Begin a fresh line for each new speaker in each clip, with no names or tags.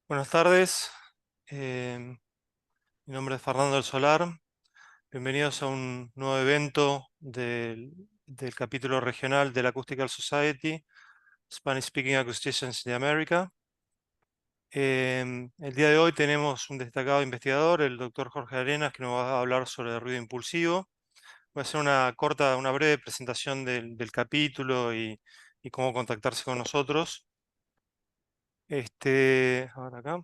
Buenas tardes, mi nombre es Fernando del Solar. Bienvenidos a un nuevo evento del capítulo regional de la Acoustical Society, Spanish Speaking Acousticians de América. El día de hoy tenemos un destacado investigador, el doctor Jorge Arenas, que nos va a hablar sobre el ruido impulsivo. Voy a hacer una breve presentación del capítulo y cómo contactarse con nosotros. Ahora acá.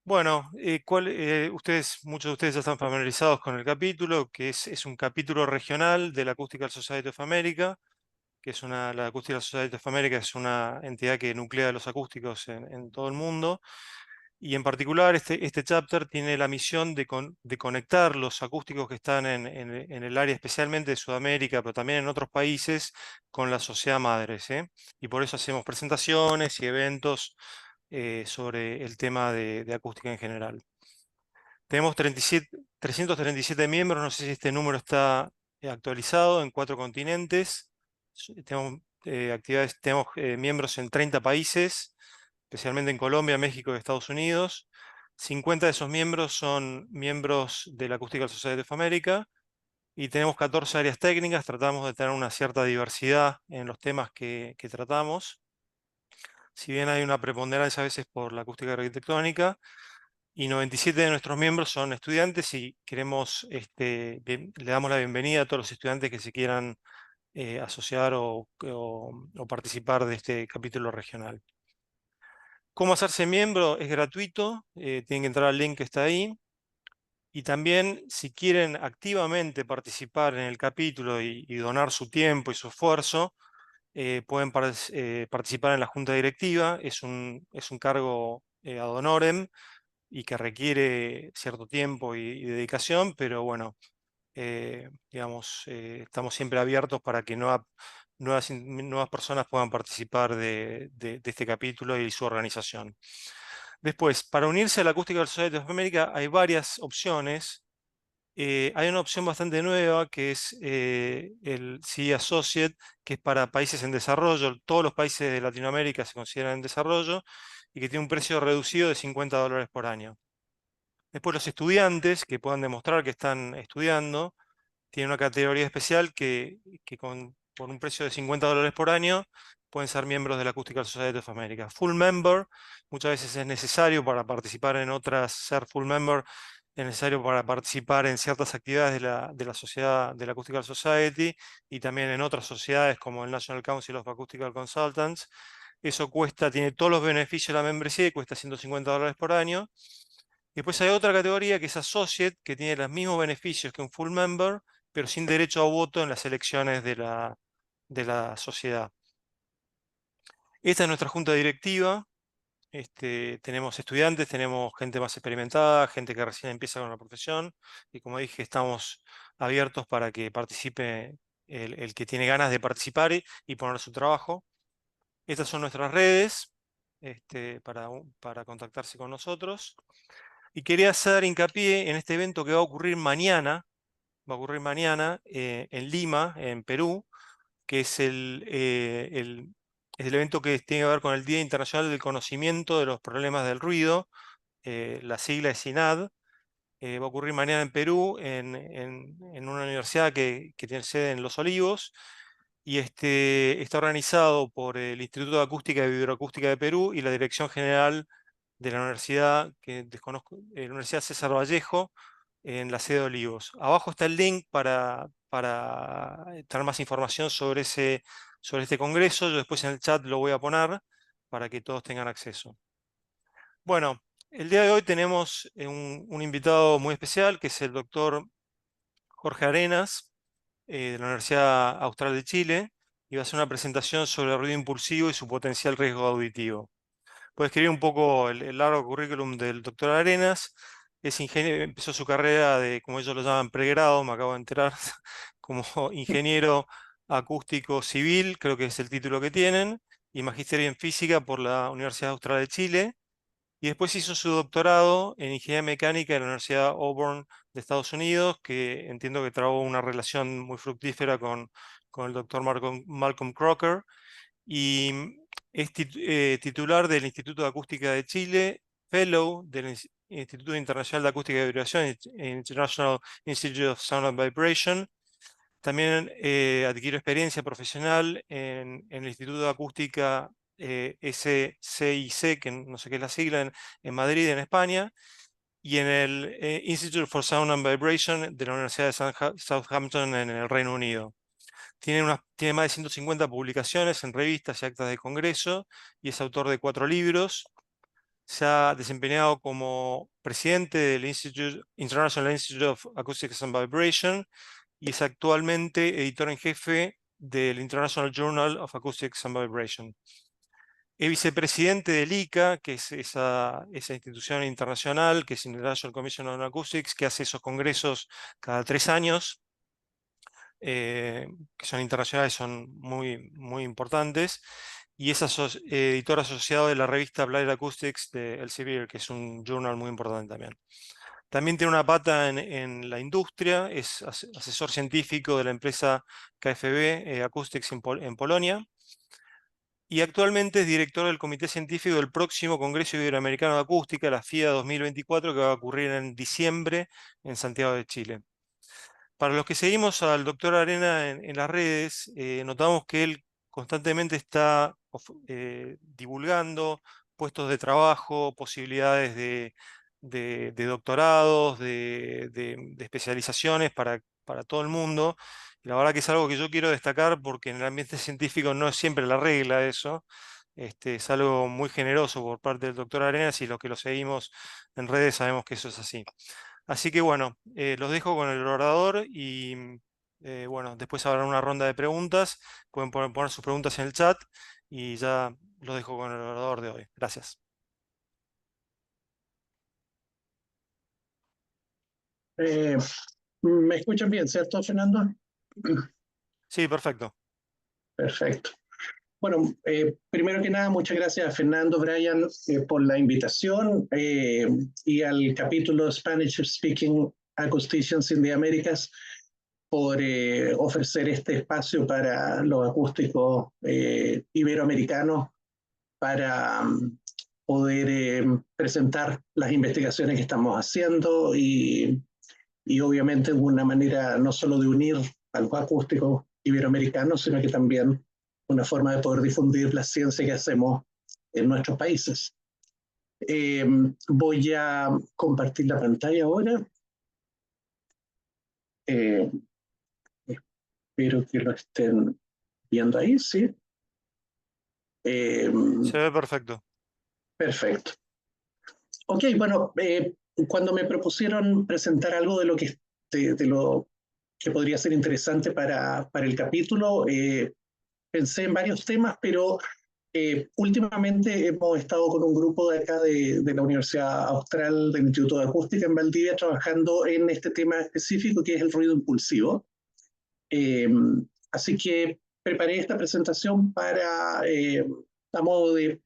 Bueno, muchos de ustedes ya están familiarizados con el capítulo, que es un capítulo regional de la Acoustical Society of America, la Acoustical Society of America es una entidad que nuclea los acústicos en todo el mundo, y en particular este chapter tiene la misión de conectar los acústicos que están en el área especialmente de Sudamérica, pero también en otros países, con la sociedad madre, ¿sí? Y por eso hacemos presentaciones y eventos sobre el tema de acústica en general. Tenemos 337 miembros, no sé si este número está actualizado en 4 continentes. Tenemos miembros en 30 países, especialmente en Colombia, México y Estados Unidos. 50 de esos miembros son miembros de la Acoustical Society of America y tenemos 14 áreas técnicas. Tratamos de tener una cierta diversidad en los temas que tratamos. Si bien hay una preponderancia a veces por la acústica arquitectónica, y 97 de nuestros miembros son estudiantes y le damos la bienvenida a todos los estudiantes que se quieran asociar o participar de este capítulo regional. ¿Cómo hacerse miembro? Es gratuito, tienen que entrar al link que está ahí. Y también, si quieren activamente participar en el capítulo y donar su tiempo y su esfuerzo, pueden participar en la junta directiva. Es un cargo ad honorem y que requiere cierto tiempo y dedicación, pero bueno, digamos, estamos siempre abiertos para que nuevas personas puedan participar de este capítulo y su organización. Después, para unirse a la Acústica Society of America hay varias opciones. Hay una opción bastante nueva que es el CE Associate, que es para países en desarrollo. Todos los países de Latinoamérica se consideran en desarrollo y que tiene un precio reducido de $50 por año. Después los estudiantes que puedan demostrar que están estudiando, tienen una categoría especial por un precio de $50 por año pueden ser miembros de la Acoustical Society of America. Full member, muchas veces es necesario para participar en otras, ser full member es necesario para participar en ciertas actividades de la sociedad, de la Acoustical Society y también en otras sociedades como el National Council of Acoustical Consultants. Eso tiene todos los beneficios de la membresía y cuesta $150 por año. Después hay otra categoría que es Associate, que tiene los mismos beneficios que un Full Member, pero sin derecho a voto en las elecciones de la sociedad. Esta es nuestra junta directiva. Tenemos estudiantes, tenemos gente más experimentada, gente que recién empieza con la profesión, y como dije, estamos abiertos para que participe el que tiene ganas de participar y poner su trabajo. Estas son nuestras redes para contactarse con nosotros. Y quería hacer hincapié en este evento que va a ocurrir mañana en Lima, en Perú, que es el evento que tiene que ver con el Día Internacional del Conocimiento de los Problemas del Ruido, la sigla es INAD. Va a ocurrir mañana en Perú, en una universidad que tiene sede en Los Olivos, y está organizado por el Instituto de Acústica y Vibroacústica de Perú y la Dirección General de la universidad, que desconozco, la Universidad César Vallejo, en la sede de Olivos. Abajo está el link para tener más información sobre este congreso. Yo después en el chat lo voy a poner para que todos tengan acceso. Bueno, el día de hoy tenemos un invitado muy especial, que es el doctor Jorge Arenas, de la Universidad Austral de Chile, y va a hacer una presentación sobre el ruido impulsivo y su potencial riesgo auditivo. Puedo escribir un poco el largo currículum del doctor Arenas. Es ingeniero, empezó su carrera de, como ellos lo llaman, pregrado, me acabo de enterar, como ingeniero acústico civil, creo que es el título que tienen, y magisterio en física por la Universidad Austral de Chile. Y después hizo su doctorado en ingeniería mecánica en la Universidad Auburn de Estados Unidos, que entiendo que trabó una relación muy fructífera con el doctor Malcolm Crocker. Y Es titular del Instituto de Acústica de Chile, Fellow del Instituto Internacional de Acústica y Vibración, International Institute of Sound and Vibration. También adquirió experiencia profesional en el Instituto de Acústica SCIC, que no sé qué es la sigla, en Madrid, en España, y en el Institute for Sound and Vibration de la Universidad de Southampton en el Reino Unido. Tiene más de 150 publicaciones en revistas y actas de congreso y es autor de 4 libros. Se ha desempeñado como presidente del International Institute of Acoustics and Vibration y es actualmente editor en jefe del International Journal of Acoustics and Vibration. Es vicepresidente del ICA, que es esa institución internacional, que es International Commission on Acoustics, que hace esos congresos cada 3 años, que son internacionales, son muy, muy importantes. Y es editor asociado de la revista Applied Acoustics de Elsevier, que es un journal muy importante también. También tiene una pata en la industria, es asesor científico de la empresa KFB Acoustics en Polonia. Y actualmente es director del comité científico del próximo Congreso Iberoamericano de Acústica, la FIA 2024, que va a ocurrir en diciembre en Santiago de Chile. Para los que seguimos al doctor Arena en las redes, notamos que él constantemente está divulgando puestos de trabajo, posibilidades de doctorados, de especializaciones para todo el mundo. Y la verdad que es algo que yo quiero destacar porque en el ambiente científico no es siempre la regla eso. Es algo muy generoso por parte del doctor Arenas y los que lo seguimos en redes sabemos que eso es así. Así que bueno, los dejo con el orador y bueno, después habrá una ronda de preguntas. Pueden poner sus preguntas en el chat y ya los dejo con el orador de hoy. Gracias.
Eh, ¿Me escuchan bien, cierto, Fernando?
Sí, perfecto.
Perfecto. Bueno, primero que nada, muchas gracias a Fernando, Brian, por la invitación y al capítulo Spanish Speaking Acousticians in the Americas por ofrecer este espacio para los acústicos iberoamericanos para poder presentar las investigaciones que estamos haciendo y obviamente de una manera no solo de unir a los acústicos iberoamericanos, sino que también una forma de poder difundir la ciencia que hacemos en nuestros países. Voy a compartir la pantalla ahora. Espero que lo estén viendo ahí, ¿sí?
Se ve perfecto.
Perfecto. Ok, bueno, cuando me propusieron presentar algo de lo que podría ser interesante para el capítulo, pensé en varios temas, pero últimamente hemos estado con un grupo de acá de la Universidad Austral del Instituto de Acústica en Valdivia trabajando en este tema específico que es el ruido impulsivo. Así que preparé esta presentación a modo de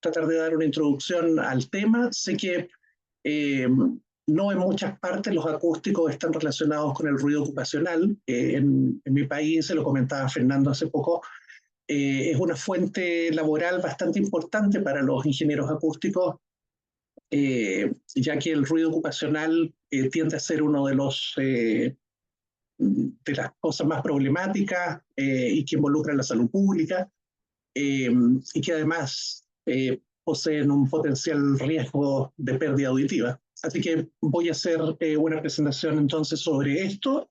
tratar de dar una introducción al tema. Sé que no en muchas partes los acústicos están relacionados con el ruido ocupacional. En mi país, se lo comentaba Fernando hace poco, es una fuente laboral bastante importante para los ingenieros acústicos, ya que el ruido ocupacional tiende a ser uno de las cosas más problemáticas y que involucran la salud pública y que además poseen un potencial riesgo de pérdida auditiva. Así que voy a hacer una presentación entonces sobre esto.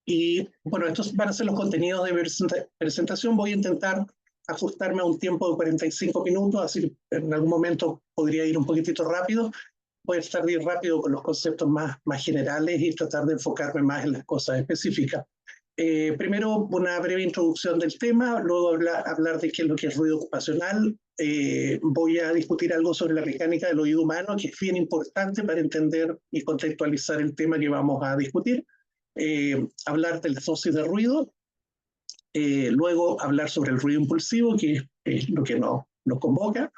Y bueno, estos van a ser los contenidos de presentación. Voy a intentar ajustarme a un tiempo de 45 minutos, así en algún momento podría ir un poquitito rápido. Voy a estar bien rápido con los conceptos más generales y tratar de enfocarme más en las cosas específicas. Primero, una breve introducción del tema, luego hablar de qué es lo que es ruido ocupacional. Voy a discutir algo sobre la mecánica del oído humano, que es bien importante para entender y contextualizar el tema que vamos a discutir. Hablar de las dosis de ruido, luego hablar sobre el ruido impulsivo, que es lo que nos convoca,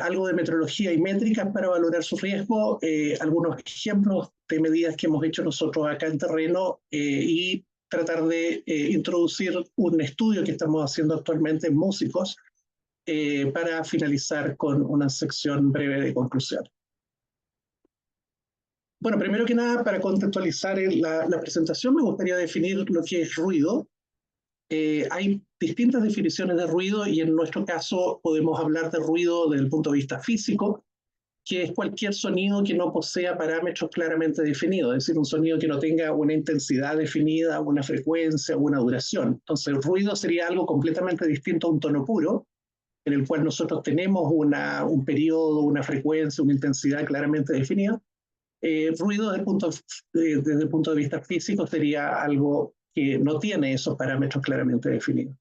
algo de metrología y métricas para valorar su riesgo, algunos ejemplos de medidas que hemos hecho nosotros acá en terreno y tratar de introducir un estudio que estamos haciendo actualmente en músicos para finalizar con una sección breve de conclusión. Bueno, primero que nada, para contextualizar la presentación, me gustaría definir lo que es ruido. Hay distintas definiciones de ruido y en nuestro caso podemos hablar de ruido desde el punto de vista físico, que es cualquier sonido que no posea parámetros claramente definidos, es decir, un sonido que no tenga una intensidad definida, una frecuencia, una duración. Entonces, el ruido sería algo completamente distinto a un tono puro, en el cual nosotros tenemos un periodo, una frecuencia, una intensidad claramente definida. Ruido desde el punto de vista físico sería algo que no tiene esos parámetros claramente definidos.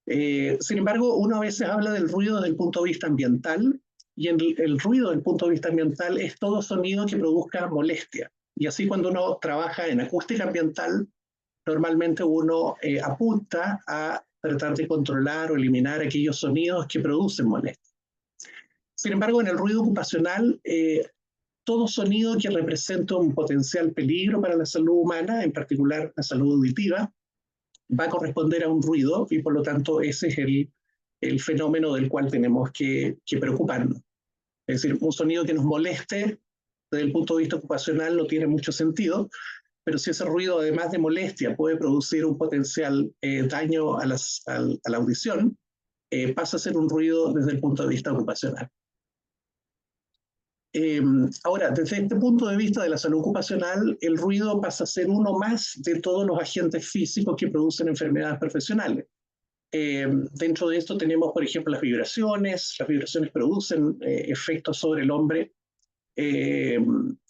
Sin embargo, uno a veces habla del ruido desde el punto de vista ambiental, y el ruido desde el punto de vista ambiental es todo sonido que produzca molestia. Y así cuando uno trabaja en acústica ambiental, normalmente uno apunta a tratar de controlar o eliminar aquellos sonidos que producen molestia. Sin embargo, en el ruido ocupacional, todo sonido que representa un potencial peligro para la salud humana, en particular la salud auditiva, va a corresponder a un ruido y por lo tanto ese es el fenómeno del cual tenemos que preocuparnos. Es decir, un sonido que nos moleste desde el punto de vista ocupacional no tiene mucho sentido, pero si ese ruido además de molestia puede producir un potencial daño a la audición, pasa a ser un ruido desde el punto de vista ocupacional. Ahora, desde este punto de vista de la salud ocupacional, el ruido pasa a ser uno más de todos los agentes físicos que producen enfermedades profesionales. Dentro de esto tenemos, por ejemplo, las vibraciones producen efectos sobre el hombre.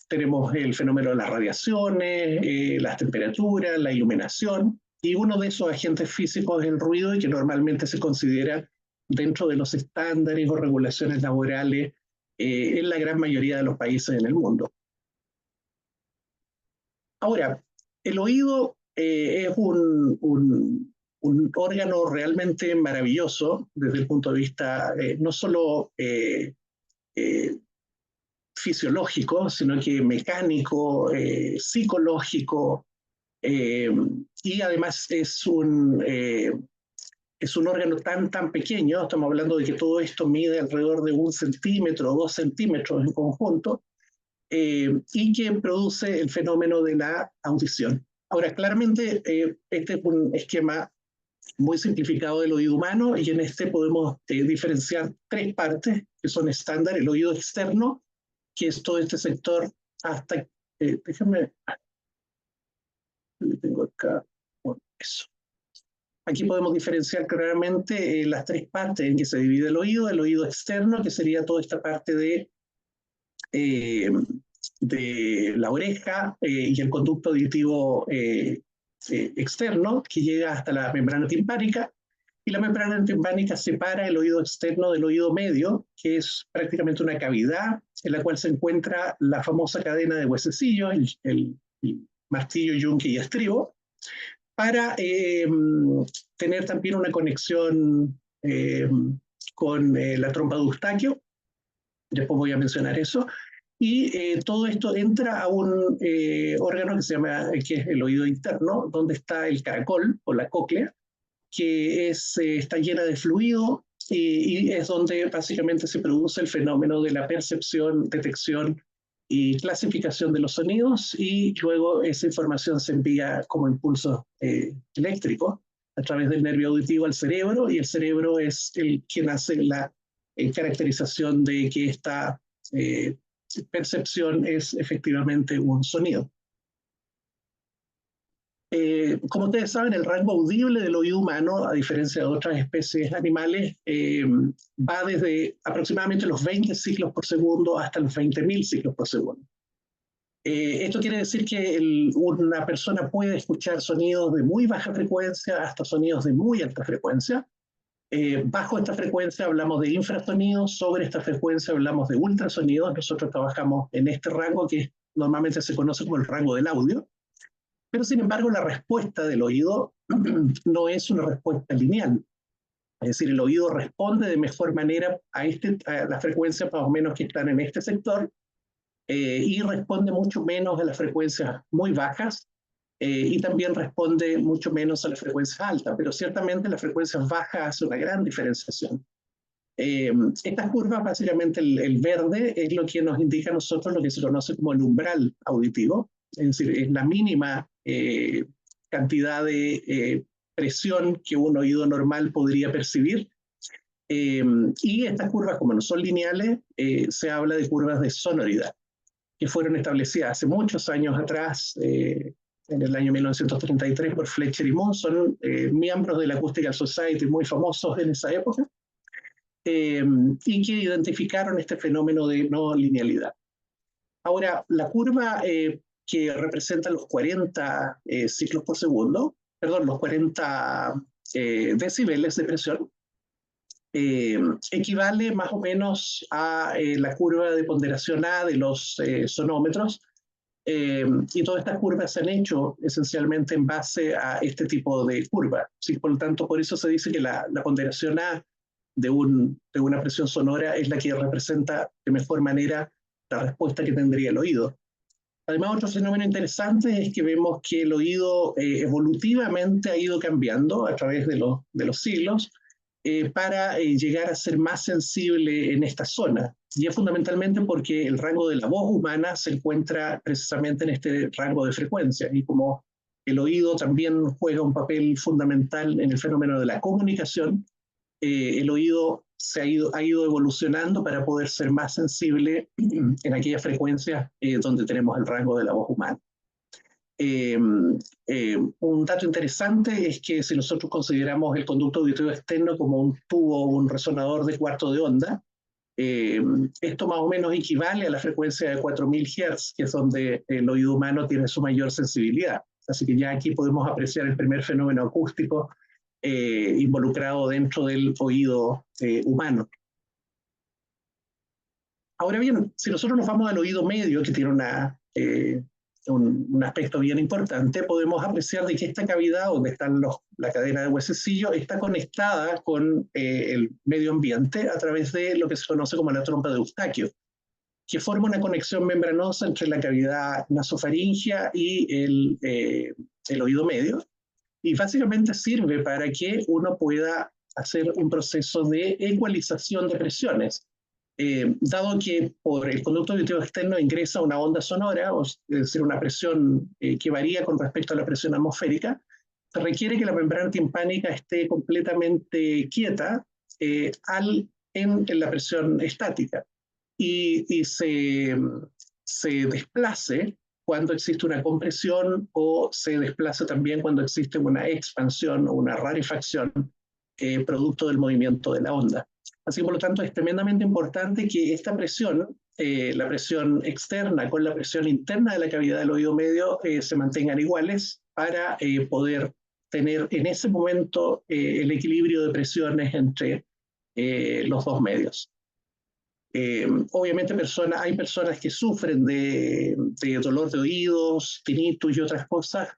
Tenemos el fenómeno de las radiaciones, las temperaturas, la iluminación, y uno de esos agentes físicos es el ruido y que normalmente se considera dentro de los estándares o regulaciones laborales en la gran mayoría de los países en el mundo. Ahora, el oído es un órgano realmente maravilloso desde el punto de vista no solo fisiológico, sino que mecánico, psicológico, y además es un órgano tan pequeño, estamos hablando de que todo esto mide alrededor de 1 centímetro o 2 centímetros en conjunto, y que produce el fenómeno de la audición. Ahora, claramente, este es un esquema muy simplificado del oído humano y en este podemos diferenciar 3 partes que son estándar: el oído externo, que es todo este sector hasta, déjame, lo tengo acá, bueno, eso. Aquí podemos diferenciar claramente las 3 partes en que se divide el oído externo, que sería toda esta parte de la oreja y el conducto auditivo externo, que llega hasta la membrana timpánica, y la membrana timpánica separa el oído externo del oído medio, que es prácticamente una cavidad en la cual se encuentra la famosa cadena de huesecillos, el martillo, yunque y estribo, para tener también una conexión con la trompa de Eustaquio. Después voy a mencionar eso. Y todo esto entra a un órgano que se llama, que es el oído interno, donde está el caracol o la cóclea, que está llena de fluido y es donde básicamente se produce el fenómeno de la percepción, detección y clasificación de los sonidos, y luego esa información se envía como impulsos eléctricos a través del nervio auditivo al cerebro, y el cerebro es quien hace la caracterización de que esta percepción es efectivamente un sonido. Como ustedes saben, el rango audible del oído humano, a diferencia de otras especies animales, va desde aproximadamente los 20 ciclos por segundo hasta los 20.000 ciclos por segundo. Esto quiere decir que una persona puede escuchar sonidos de muy baja frecuencia hasta sonidos de muy alta frecuencia. Bajo esta frecuencia hablamos de infrasonidos, sobre esta frecuencia hablamos de ultrasonidos. Nosotros trabajamos en este rango que normalmente se conoce como el rango del audio. Pero sin embargo, la respuesta del oído no es una respuesta lineal. Es decir, el oído responde de mejor manera a las frecuencias más o menos que están en este sector, y responde mucho menos a las frecuencias muy bajas, y también responde mucho menos a las frecuencias altas, pero ciertamente las frecuencias bajas hace una gran diferenciación. Estas curvas, básicamente el verde, es lo que nos indica a nosotros lo que se conoce como el umbral auditivo, es decir, es la mínima cantidad de presión que un oído normal podría percibir. Y estas curvas, como no son lineales, se habla de curvas de sonoridad, que fueron establecidas hace muchos años atrás, en el año 1933, por Fletcher y Monson, miembros de la Acoustical Society muy famosos en esa época, y que identificaron este fenómeno de no linealidad. Ahora, la curva que representa los 40 ciclos por segundo, perdón, los 40 decibeles de presión, equivale más o menos a la curva de ponderación A de los sonómetros, y todas estas curvas se han hecho esencialmente en base a este tipo de curva. ¿Sí? Por lo tanto, por eso se dice que la ponderación A de una presión sonora es la que representa de mejor manera la respuesta que tendría el oído. Además, otro fenómeno interesante es que vemos que el oído evolutivamente ha ido cambiando a través de los siglos para llegar a ser más sensible en esta zona. Y es fundamentalmente porque el rango de la voz humana se encuentra precisamente en este rango de frecuencia. Y como el oído también juega un papel fundamental en el fenómeno de la comunicación, el oído ha ido evolucionando para poder ser más sensible en aquellas frecuencias donde tenemos el rango de la voz humana. Un dato interesante es que si nosotros consideramos el conducto auditivo externo como un tubo, un resonador de cuarto de onda, esto más o menos equivale a la frecuencia de 4000 Hz, que es donde el oído humano tiene su mayor sensibilidad. Así que ya aquí podemos apreciar el primer fenómeno acústico involucrado dentro del oído humano. Ahora bien, si nosotros nos vamos al oído medio, que tiene un aspecto bien importante, podemos apreciar de que esta cavidad, donde están la cadena de huesecillos, está conectada con el medio ambiente a través de lo que se conoce como la trompa de Eustaquio, que forma una conexión membranosa entre la cavidad nasofaringea y el oído medio, y básicamente sirve para que uno pueda hacer un proceso de ecualización de presiones. Dado que por el conducto auditivo externo ingresa una onda sonora, es decir, una presión que varía con respecto a la presión atmosférica, se requiere que la membrana timpánica esté completamente quieta en la presión estática y se desplace cuando existe una compresión o se desplaza también cuando existe una expansión o una rarefacción producto del movimiento de la onda. Así que por lo tanto es tremendamente importante que esta presión, la presión externa con la presión interna de la cavidad del oído medio se mantengan iguales para poder tener en ese momento el equilibrio de presiones entre los dos medios. Obviamente hay personas que sufren de dolor de oídos, tinnitus y otras cosas,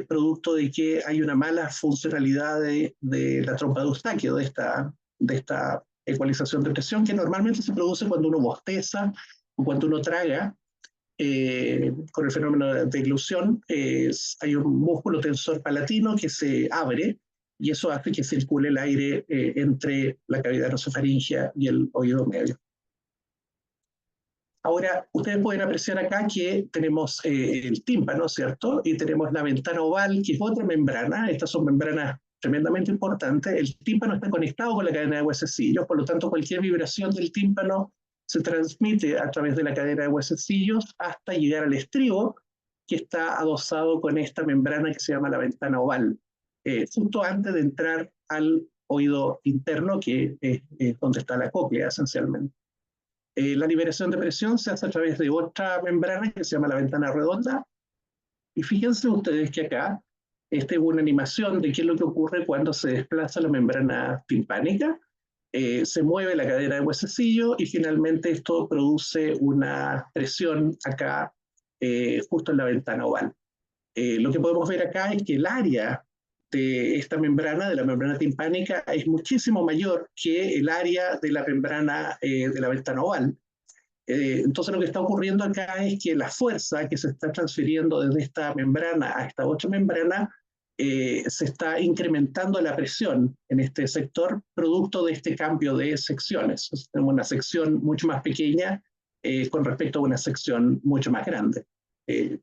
producto de que hay una mala funcionalidad de la trompa de Eustaquio, de esta ecualización de presión, que normalmente se produce cuando uno bosteza o cuando uno traga. Con el fenómeno de deglución, hay un músculo tensor palatino que se abre y eso hace que circule el aire entre la cavidad nasofaringea y el oído medio. Ahora, ustedes pueden apreciar acá que tenemos el tímpano, ¿cierto? Y tenemos la ventana oval, que es otra membrana. Estas son membranas tremendamente importantes. El tímpano está conectado con la cadena de huesecillos, por lo tanto, cualquier vibración del tímpano se transmite a través de la cadena de huesecillos hasta llegar al estribo, que está adosado con esta membrana que se llama la ventana oval, justo antes de entrar al oído interno, que es donde está la cóclea, esencialmente. La liberación de presión se hace a través de otra membrana que se llama la ventana redonda. Y fíjense ustedes que acá, esta es una animación de qué es lo que ocurre cuando se desplaza la membrana timpánica, se mueve la cadena de huesecillo y finalmente esto produce una presión acá, justo en la ventana oval. Lo que podemos ver acá es que el área de esta membrana, de la membrana timpánica, es muchísimo mayor que el área de la membrana de la ventana oval. Entonces lo que está ocurriendo acá es que la fuerza que se está transfiriendo desde esta membrana a esta otra membrana se está incrementando la presión en este sector producto de este cambio de secciones. Entonces, tenemos una sección mucho más pequeña con respecto a una sección mucho más grande.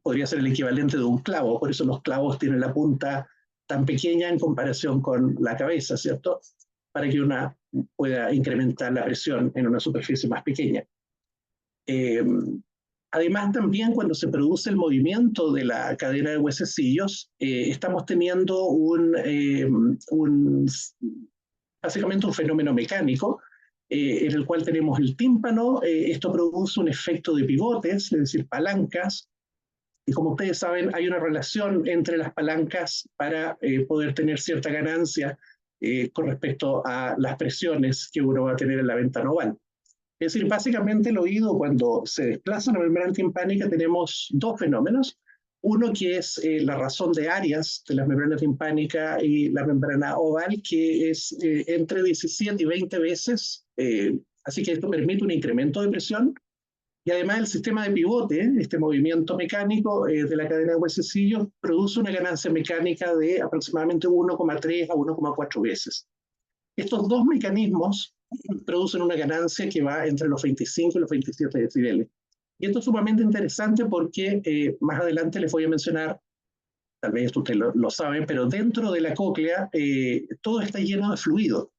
Podría ser el equivalente de un clavo, por eso los clavos tienen la punta tan pequeña en comparación con la cabeza, ¿cierto? Para que una pueda incrementar la presión en una superficie más pequeña. Además, también cuando se produce el movimiento de la cadena de huesecillos, estamos teniendo básicamente un fenómeno mecánico en el cual tenemos el tímpano. Esto produce un efecto de pivotes, es decir, palancas. Y como ustedes saben, hay una relación entre las palancas para poder tener cierta ganancia con respecto a las presiones que uno va a tener en la ventana oval. Es decir, básicamente el oído, cuando se desplaza la membrana timpánica, tenemos dos fenómenos. Uno que es la razón de áreas de la membrana timpánica y la membrana oval, que es entre 17 y 20 veces. Así que esto permite un incremento de presión. Y además el sistema de pivote, este movimiento mecánico de la cadena de huesecillos, produce una ganancia mecánica de aproximadamente 1,3 a 1,4 veces. Estos dos mecanismos producen una ganancia que va entre los 25 y los 27 decibeles. Y esto es sumamente interesante porque más adelante les voy a mencionar, tal vez esto ustedes lo saben, pero dentro de la cóclea todo está lleno de fluido.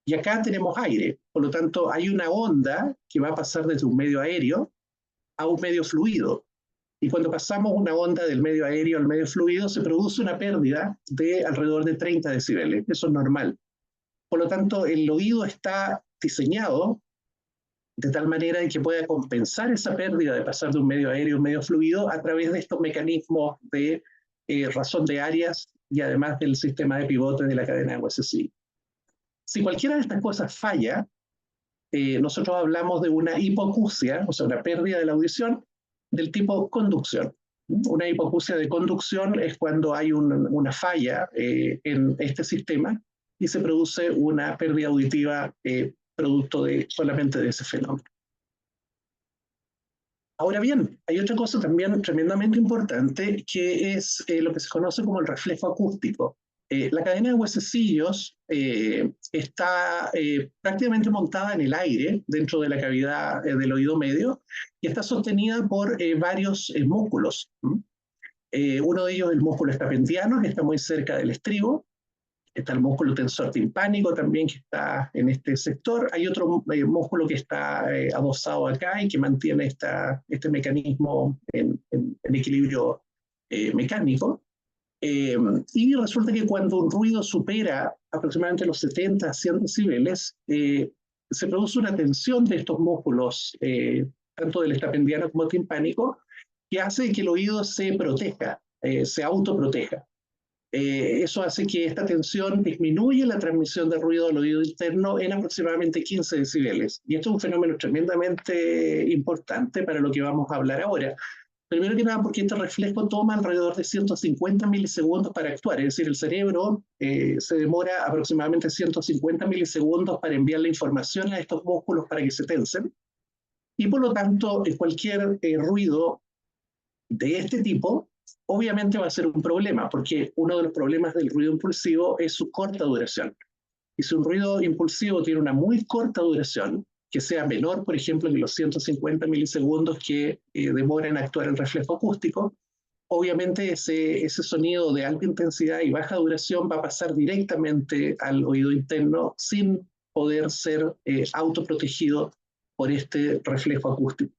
Y acá tenemos aire, por lo tanto hay una onda que va a pasar desde un medio aéreo a un medio fluido. Y cuando pasamos una onda del medio aéreo al medio fluido, se produce una pérdida de alrededor de 30 decibeles. Eso es normal. Por lo tanto, el oído está diseñado de tal manera que pueda compensar esa pérdida de pasar de un medio aéreo a un medio fluido a través de estos mecanismos de razón de áreas y además del sistema de pivote de la cadena de huesecillos. Si cualquiera de estas cosas falla, nosotros hablamos de una hipoacusia, o sea, una pérdida de la audición del tipo conducción. Una hipoacusia de conducción es cuando hay una falla en este sistema y se produce una pérdida auditiva producto solamente de ese fenómeno. Ahora bien, hay otra cosa también tremendamente importante que es lo que se conoce como el reflejo acústico. La cadena de huesecillos está prácticamente montada en el aire dentro de la cavidad del oído medio y está sostenida por varios músculos. Uno de ellos es el músculo estapendiano, que está muy cerca del estribo. Está el músculo tensor timpánico también, que está en este sector. Hay otro músculo que está adosado acá y que mantiene este mecanismo en equilibrio mecánico. Y resulta que cuando un ruido supera aproximadamente los 70 a 100 decibeles, se produce una tensión de estos músculos, tanto del estapendiano como timpánico, que hace que el oído se proteja, se autoproteja. Eso hace que esta tensión disminuya la transmisión de ruido al oído interno en aproximadamente 15 decibeles. Y esto es un fenómeno tremendamente importante para lo que vamos a hablar ahora. Primero que nada, porque este reflejo toma alrededor de 150 milisegundos para actuar, es decir, el cerebro se demora aproximadamente 150 milisegundos para enviar la información a estos músculos para que se tensen, y por lo tanto cualquier ruido de este tipo obviamente va a ser un problema, porque uno de los problemas del ruido impulsivo es su corta duración. Y si un ruido impulsivo tiene una muy corta duración, que sea menor, por ejemplo, que los 150 milisegundos que demora en actuar el reflejo acústico, obviamente ese sonido de alta intensidad y baja duración va a pasar directamente al oído interno sin poder ser autoprotegido por este reflejo acústico.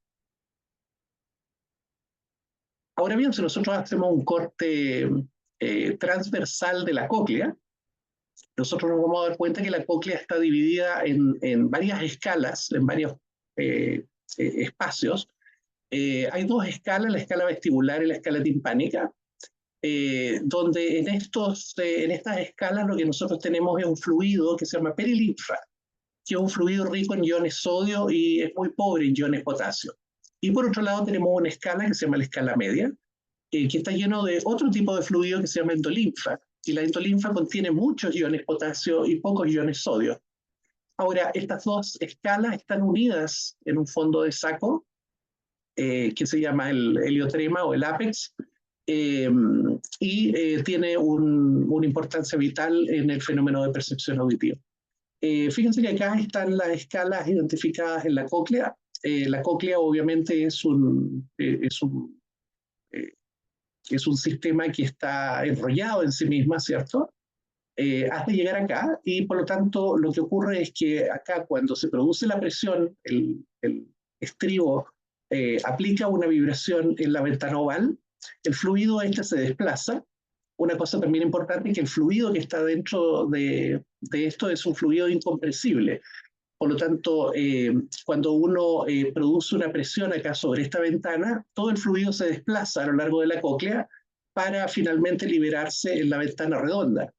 Ahora bien, si nosotros hacemos un corte transversal de la cóclea, nosotros nos vamos a dar cuenta que la cóclea está dividida en varias escalas, en varios espacios. Hay dos escalas, la escala vestibular y la escala timpánica, donde en estas escalas lo que nosotros tenemos es un fluido que se llama perilinfa, que es un fluido rico en iones sodio y es muy pobre en iones potasio. Y por otro lado tenemos una escala que se llama la escala media, que está lleno de otro tipo de fluido que se llama endolinfa, y la endolinfa contiene muchos iones potasio y pocos iones sodio. Ahora, estas dos escalas están unidas en un fondo de saco que se llama el heliotrema o el ápex, y tiene una importancia vital en el fenómeno de percepción auditiva. Fíjense que acá están las escalas identificadas en la cóclea. La cóclea obviamente es un sistema que está enrollado en sí misma, ¿cierto? Hasta llegar acá, y por lo tanto lo que ocurre es que acá cuando se produce la presión, el estribo aplica una vibración en la ventana oval, el fluido este se desplaza. Una cosa también importante es que el fluido que está dentro de esto es un fluido incompresible. Por lo tanto, cuando uno produce una presión acá sobre esta ventana, todo el fluido se desplaza a lo largo de la cóclea para finalmente liberarse en la ventana redonda.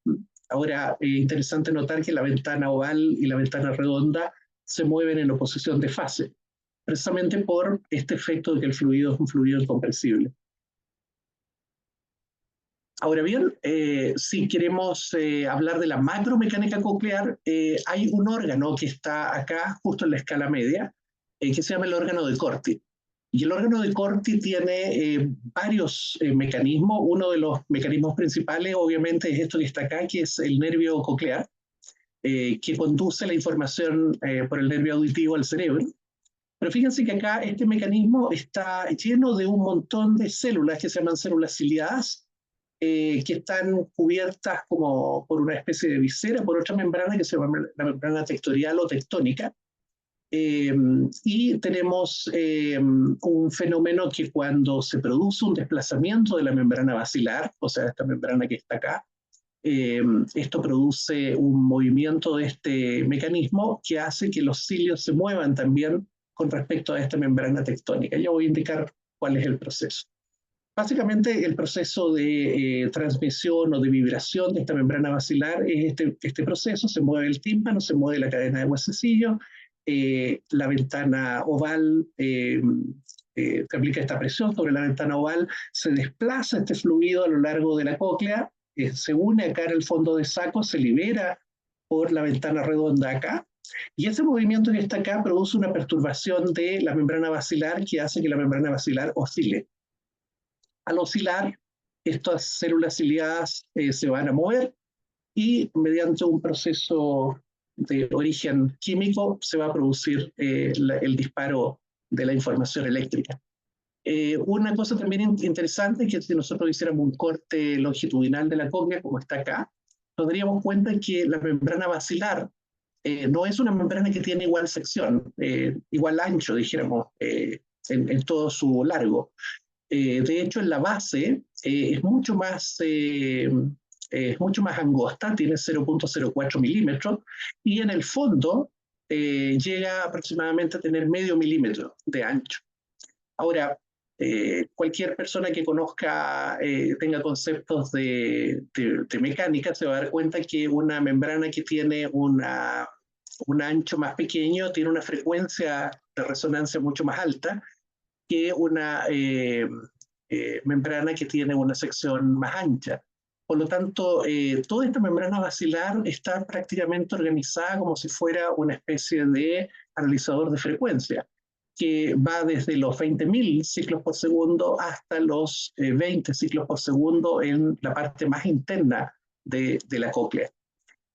Ahora, interesante notar que la ventana oval y la ventana redonda se mueven en oposición de fase, precisamente por este efecto de que el fluido es un fluido incompresible. Ahora bien, si queremos hablar de la macromecánica coclear, hay un órgano que está acá, justo en la escala media, que se llama el órgano de Corti. Y el órgano de Corti tiene varios mecanismos. Uno de los mecanismos principales, obviamente, es esto que está acá, que es el nervio coclear, que conduce la información por el nervio auditivo al cerebro. Pero fíjense que acá este mecanismo está lleno de un montón de células que se llaman células ciliadas, que están cubiertas como por una especie de visera, por otra membrana que se llama la membrana tectorial o tectónica. Y tenemos un fenómeno que cuando se produce un desplazamiento de la membrana basilar, o sea, esta membrana que está acá, esto produce un movimiento de este mecanismo que hace que los cilios se muevan también con respecto a esta membrana tectónica. Ya voy a indicar cuál es el proceso. Básicamente, el proceso de transmisión o de vibración de esta membrana basilar es este proceso. Se mueve el tímpano, se mueve la cadena de huesecillos, la ventana oval, se aplica esta presión sobre la ventana oval, se desplaza este fluido a lo largo de la cóclea, se une acá en el fondo de saco, se libera por la ventana redonda acá, y ese movimiento que está acá produce una perturbación de la membrana basilar que hace que la membrana basilar oscile. Al oscilar, estas células ciliadas se van a mover y mediante un proceso de origen químico se va a producir el disparo de la información eléctrica. Una cosa también interesante es que si nosotros hiciéramos un corte longitudinal de la cóclea, como está acá, nos daríamos cuenta que la membrana basilar no es una membrana que tiene igual sección, igual ancho, dijéramos, en todo su largo. De hecho, en la base es mucho más angosta, tiene 0.04 milímetros, y en el fondo llega aproximadamente a tener medio milímetro de ancho. Ahora, cualquier persona que conozca, tenga conceptos de mecánica, se va a dar cuenta que una membrana que tiene un ancho más pequeño tiene una frecuencia de resonancia mucho más alta que una membrana que tiene una sección más ancha. Por lo tanto, toda esta membrana basilar está prácticamente organizada como si fuera una especie de analizador de frecuencia, que va desde los 20.000 ciclos por segundo hasta los 20 ciclos por segundo en la parte más interna de la cóclea.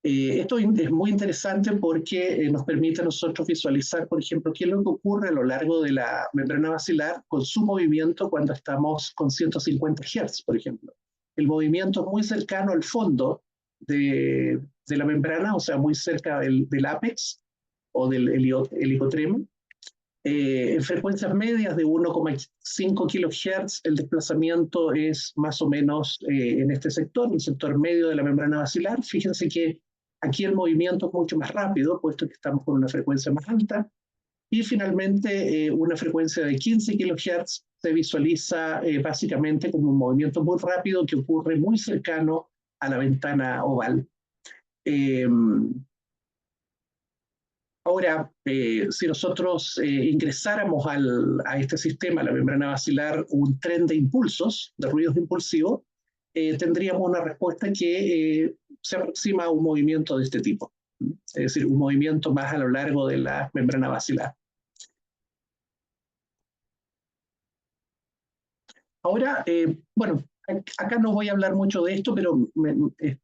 Esto es muy interesante porque nos permite a nosotros visualizar, por ejemplo, qué es lo que ocurre a lo largo de la membrana basilar con su movimiento cuando estamos con 150 Hz, por ejemplo. El movimiento es muy cercano al fondo de la membrana, o sea, muy cerca del ápex o del helicotrema. En frecuencias medias de 1,5 kHz, el desplazamiento es más o menos en este sector, el sector medio de la membrana basilar. Fíjense que aquí el movimiento es mucho más rápido, puesto que estamos con una frecuencia más alta. Y finalmente, una frecuencia de 15 kHz se visualiza básicamente como un movimiento muy rápido que ocurre muy cercano a la ventana oval. Ahora, si nosotros ingresáramos a este sistema, a la membrana basilar, un tren de impulsos, de ruidos impulsivos, tendríamos una respuesta que se aproxima a un movimiento de este tipo, es decir, un movimiento más a lo largo de la membrana basilar. Ahora, bueno, acá no voy a hablar mucho de esto, pero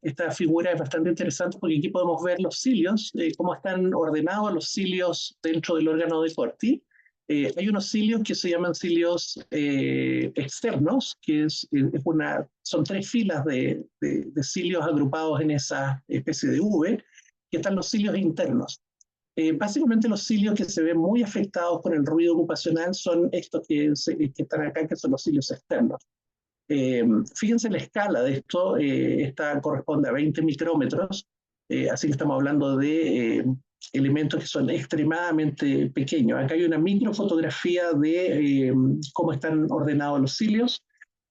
esta figura es bastante interesante porque aquí podemos ver los cilios, cómo están ordenados los cilios dentro del órgano de Corti. Hay unos cilios que se llaman cilios externos, que son 3 filas de cilios agrupados en esa especie de V, que están los cilios internos. Básicamente los cilios que se ven muy afectados por el ruido ocupacional son estos que están acá, que son los cilios externos. Fíjense la escala de esto, esta corresponde a 20 micrómetros, así que estamos hablando de elementos que son extremadamente pequeños. Acá hay una microfotografía de cómo están ordenados los cilios.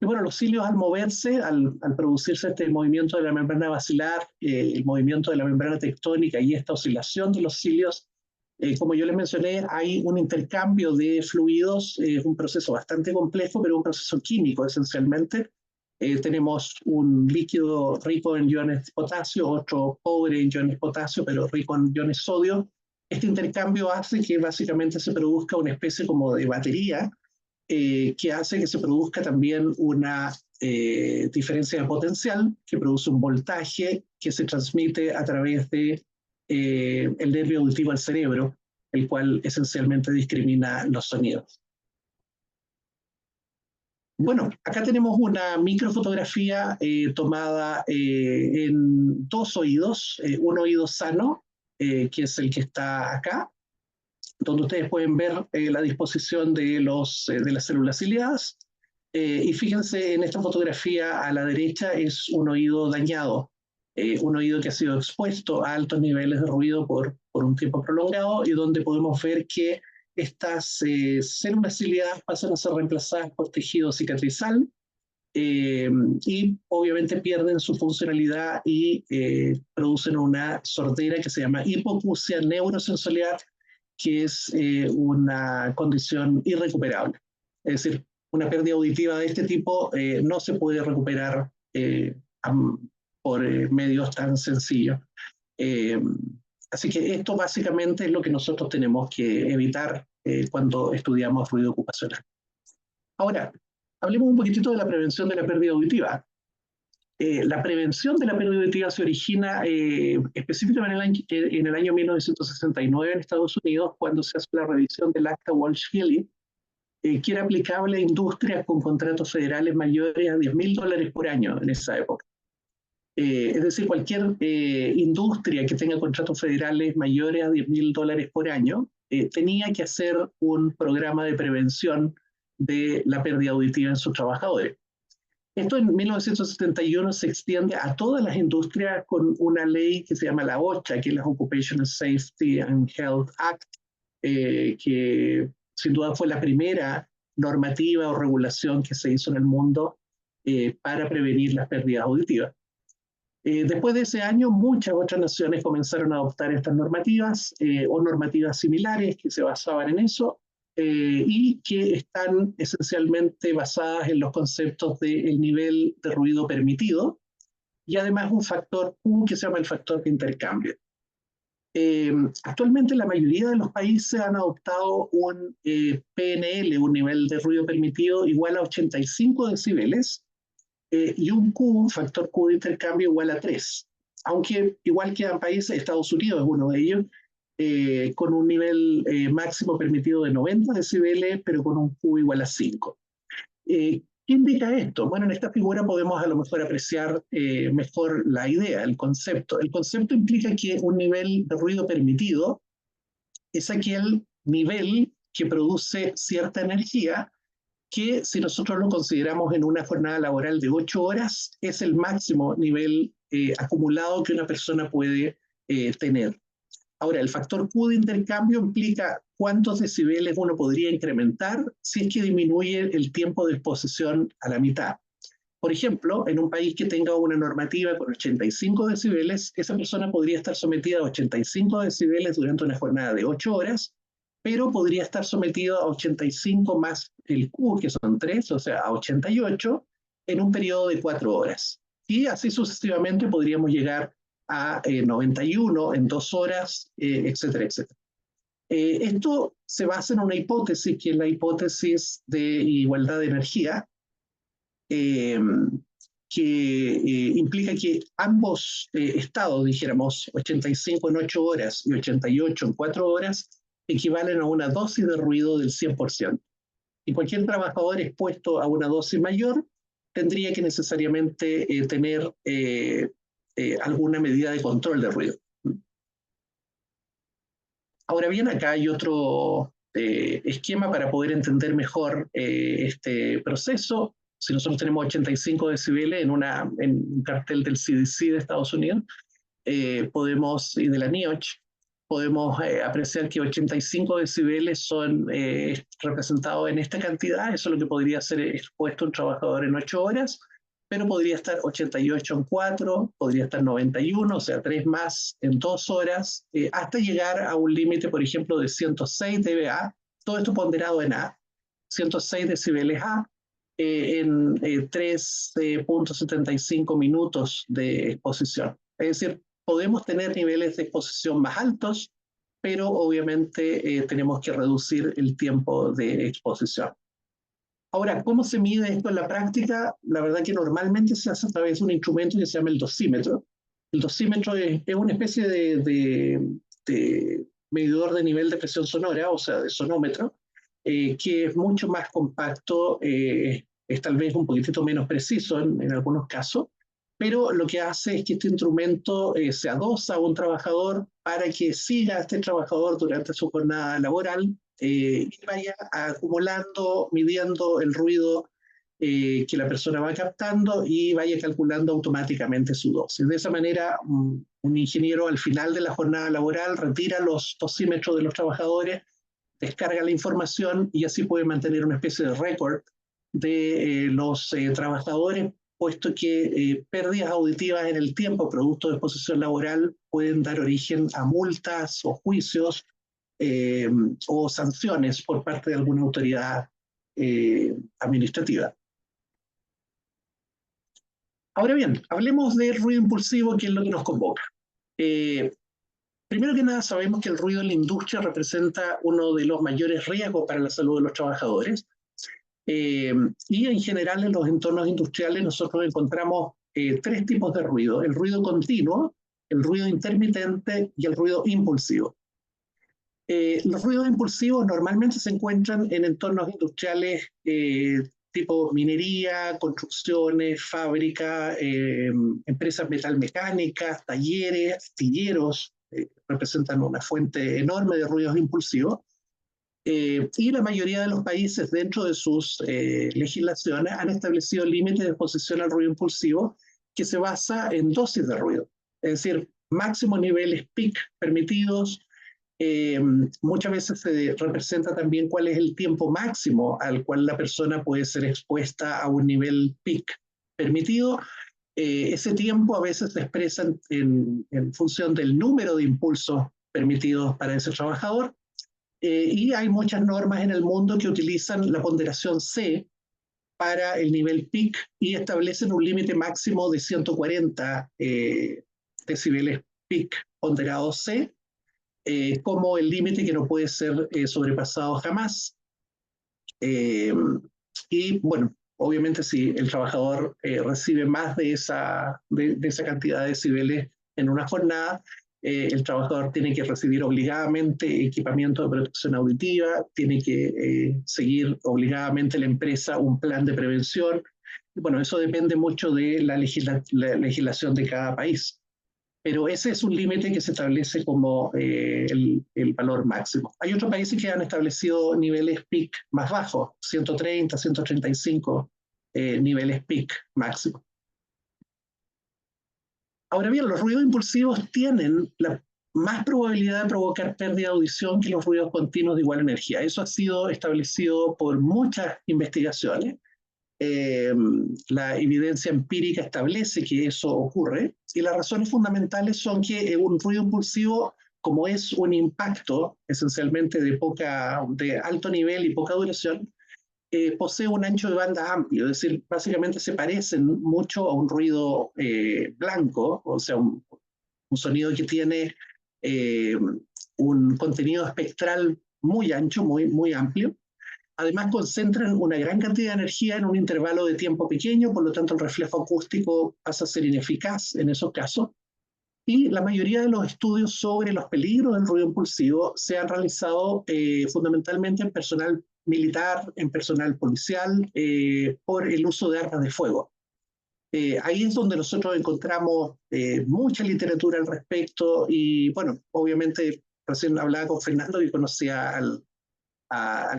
Y bueno, los cilios al moverse, al producirse este movimiento de la membrana basilar, el movimiento de la membrana tectónica y esta oscilación de los cilios, como yo les mencioné, hay un intercambio de fluidos, es un proceso bastante complejo, pero un proceso químico esencialmente. Tenemos un líquido rico en iones de potasio, otro pobre en iones de potasio, pero rico en iones de sodio. Este intercambio hace que básicamente se produzca una especie como de batería, que hace que se produzca también una diferencia de potencial, que produce un voltaje que se transmite a través de el nervio auditivo al cerebro, el cual esencialmente discrimina los sonidos. Bueno, acá tenemos una microfotografía tomada en 2 oídos, un oído sano, que es el que está acá, donde ustedes pueden ver la disposición de las células ciliadas. Y fíjense, en esta fotografía a la derecha es un oído dañado, un oído que ha sido expuesto a altos niveles de ruido por un tiempo prolongado, y donde podemos ver que estas células ciliadas pasan a ser reemplazadas por tejido cicatrizal, y obviamente pierden su funcionalidad y producen una sordera que se llama hipoacusia neurosensorial, que es una condición irrecuperable. Es decir, una pérdida auditiva de este tipo no se puede recuperar por medios tan sencillos. Así que esto básicamente es lo que nosotros tenemos que evitar cuando estudiamos ruido ocupacional. Ahora, hablemos un poquitito de la prevención de la pérdida auditiva. La prevención de la pérdida auditiva se origina específicamente en el año 1969 en Estados Unidos, cuando se hace la revisión del acta Walsh-Healy, que era aplicable a industrias con contratos federales mayores a $10.000 por año en esa época. Es decir, cualquier industria que tenga contratos federales mayores a $10.000 por año tenía que hacer un programa de prevención de la pérdida auditiva en sus trabajadores. Esto en 1971 se extiende a todas las industrias con una ley que se llama la OSHA, que es la Occupational Safety and Health Act, que sin duda fue la primera normativa o regulación que se hizo en el mundo para prevenir las pérdidas auditivas. Después de ese año, muchas otras naciones comenzaron a adoptar estas normativas o normativas similares que se basaban en eso, y que están esencialmente basadas en los conceptos del nivel de ruido permitido y además un factor Q que se llama el factor de intercambio. Actualmente la mayoría de los países han adoptado un PNL, un nivel de ruido permitido igual a 85 decibeles, y un Q, factor Q de intercambio igual a 3. Aunque igual quedan países, Estados Unidos es uno de ellos, con un nivel máximo permitido de 90 decibeles, pero con un Q igual a 5. ¿Qué indica esto? Bueno, en esta figura podemos a lo mejor apreciar mejor la idea, el concepto. El concepto implica que un nivel de ruido permitido es aquel nivel que produce cierta energía que, si nosotros lo consideramos en una jornada laboral de 8 horas, es el máximo nivel acumulado que una persona puede tener. Ahora, el factor Q de intercambio implica cuántos decibeles uno podría incrementar si es que disminuye el tiempo de exposición a la mitad. Por ejemplo, en un país que tenga una normativa con 85 decibeles, esa persona podría estar sometida a 85 decibeles durante una jornada de 8 horas, pero podría estar sometido a 85 más el Q, que son 3, o sea, a 88, en un periodo de 4 horas. Y así sucesivamente podríamos llegar a 91 en 2 horas, etcétera, etcétera. Esto se basa en una hipótesis, que es la hipótesis de igualdad de energía, eh, que implica que ambos estados, dijéramos, 85 en 8 horas y 88 en 4 horas, equivalen a una dosis de ruido del 100%. Y cualquier trabajador expuesto a una dosis mayor tendría que necesariamente tener alguna medida de control de ruido. Ahora bien, acá hay otro esquema para poder entender mejor este proceso. Si nosotros tenemos 85 decibeles en un cartel del CDC de Estados Unidos, podemos, y de la NIOSH, podemos apreciar que 85 decibeles son representados en esta cantidad. Eso es lo que podría ser expuesto un trabajador en 8 horas, pero podría estar 88 en 4, podría estar 91, o sea, 3 más en 2 horas, hasta llegar a un límite, por ejemplo, de 106 dBA, todo esto ponderado en A, 106 decibeles A, en 3.75 minutos de exposición. Es decir, podemos tener niveles de exposición más altos, pero obviamente tenemos que reducir el tiempo de exposición. Ahora, ¿cómo se mide esto en la práctica? La verdad que normalmente se hace a través de un instrumento que se llama el dosímetro. El dosímetro es una especie de medidor de nivel de presión sonora, o sea, de sonómetro, que es mucho más compacto, es tal vez un poquitito menos preciso en algunos casos, pero lo que hace es que este instrumento se adosa a un trabajador para que siga a este trabajador durante su jornada laboral y vaya acumulando, midiendo el ruido que la persona va captando y vaya calculando automáticamente su dosis. De esa manera, un ingeniero al final de la jornada laboral retira los dosímetros de los trabajadores, descarga la información y así puede mantener una especie de récord de los trabajadores, puesto que pérdidas auditivas en el tiempo producto de exposición laboral pueden dar origen a multas o juicios o sanciones por parte de alguna autoridad administrativa. Ahora bien, hablemos del ruido impulsivo, que es lo que nos convoca. Primero que nada, sabemos que el ruido en la industria representa uno de los mayores riesgos para la salud de los trabajadores. Y en general en los entornos industriales nosotros encontramos tres tipos de ruido: el ruido continuo, el ruido intermitente y el ruido impulsivo. Los ruidos impulsivos normalmente se encuentran en entornos industriales tipo minería, construcciones, fábrica, empresas metalmecánicas, talleres, astilleros, representan una fuente enorme de ruidos impulsivos. Y la mayoría de los países dentro de sus legislaciones han establecido límites de exposición al ruido impulsivo que se basa en dosis de ruido, es decir, máximos niveles peak permitidos. Muchas veces se representa también cuál es el tiempo máximo al cual la persona puede ser expuesta a un nivel peak permitido. Ese tiempo a veces se expresa en función del número de impulsos permitidos para ese trabajador. Y hay muchas normas en el mundo que utilizan la ponderación C para el nivel peak y establecen un límite máximo de 140 decibeles peak ponderado C como el límite que no puede ser sobrepasado jamás. Y bueno, obviamente si el trabajador recibe más de esa cantidad de decibeles en una jornada, el trabajador tiene que recibir obligadamente equipamiento de protección auditiva, tiene que seguir obligadamente la empresa un plan de prevención. Y bueno, eso depende mucho de la legislación de cada país. Pero ese es un límite que se establece como el valor máximo. Hay otros países que han establecido niveles peak más bajos, 130, 135 niveles peak máximo. Ahora bien, los ruidos impulsivos tienen la más probabilidad de provocar pérdida de audición que los ruidos continuos de igual energía. Eso ha sido establecido por muchas investigaciones. La evidencia empírica establece que eso ocurre y las razones fundamentales son que un ruido impulsivo, como es un impacto esencialmente de alto nivel y poca duración, posee un ancho de banda amplio, es decir, básicamente se parecen mucho a un ruido blanco, o sea, un sonido que tiene un contenido espectral muy ancho, muy amplio. Además, concentran una gran cantidad de energía en un intervalo de tiempo pequeño, por lo tanto el reflejo acústico pasa a ser ineficaz en esos casos. Y la mayoría de los estudios sobre los peligros del ruido impulsivo se han realizado fundamentalmente en personal militar, en personal policial, por el uso de armas de fuego. Ahí es donde nosotros encontramos mucha literatura al respecto y, bueno, obviamente recién hablaba con Fernando y conocía al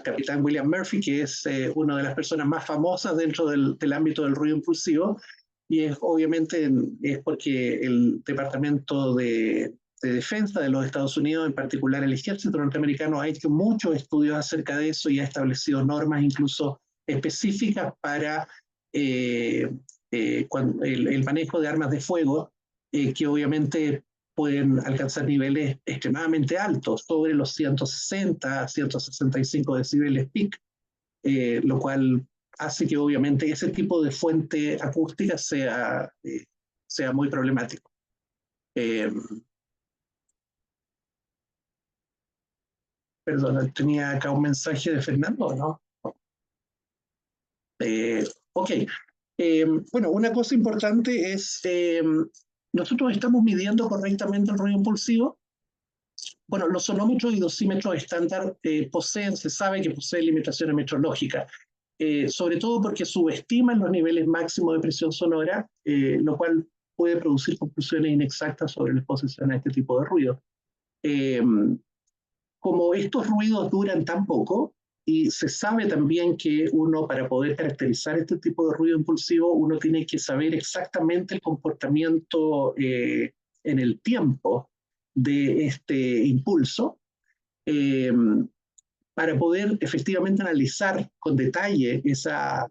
capitán William Murphy, que es una de las personas más famosas dentro del ámbito del ruido impulsivo, y obviamente es porque el Departamento de Defensa de los Estados Unidos, en particular el ejército norteamericano, ha hecho muchos estudios acerca de eso y ha establecido normas incluso específicas para el manejo de armas de fuego, que obviamente pueden alcanzar niveles extremadamente altos, sobre los 160, 165 decibeles peak, lo cual hace que obviamente ese tipo de fuente acústica sea muy problemático. Perdón, tenía acá un mensaje de Fernando, ¿no? Ok. Bueno, una cosa importante es, nosotros estamos midiendo correctamente el ruido impulsivo. Bueno, los sonómetros y dosímetros estándar se sabe que poseen limitaciones metrológicas, sobre todo porque subestiman los niveles máximos de presión sonora, lo cual puede producir conclusiones inexactas sobre la exposición a este tipo de ruido. Como estos ruidos duran tan poco, y se sabe también que uno, para poder caracterizar este tipo de ruido impulsivo, uno tiene que saber exactamente el comportamiento en el tiempo de este impulso, para poder efectivamente analizar con detalle esta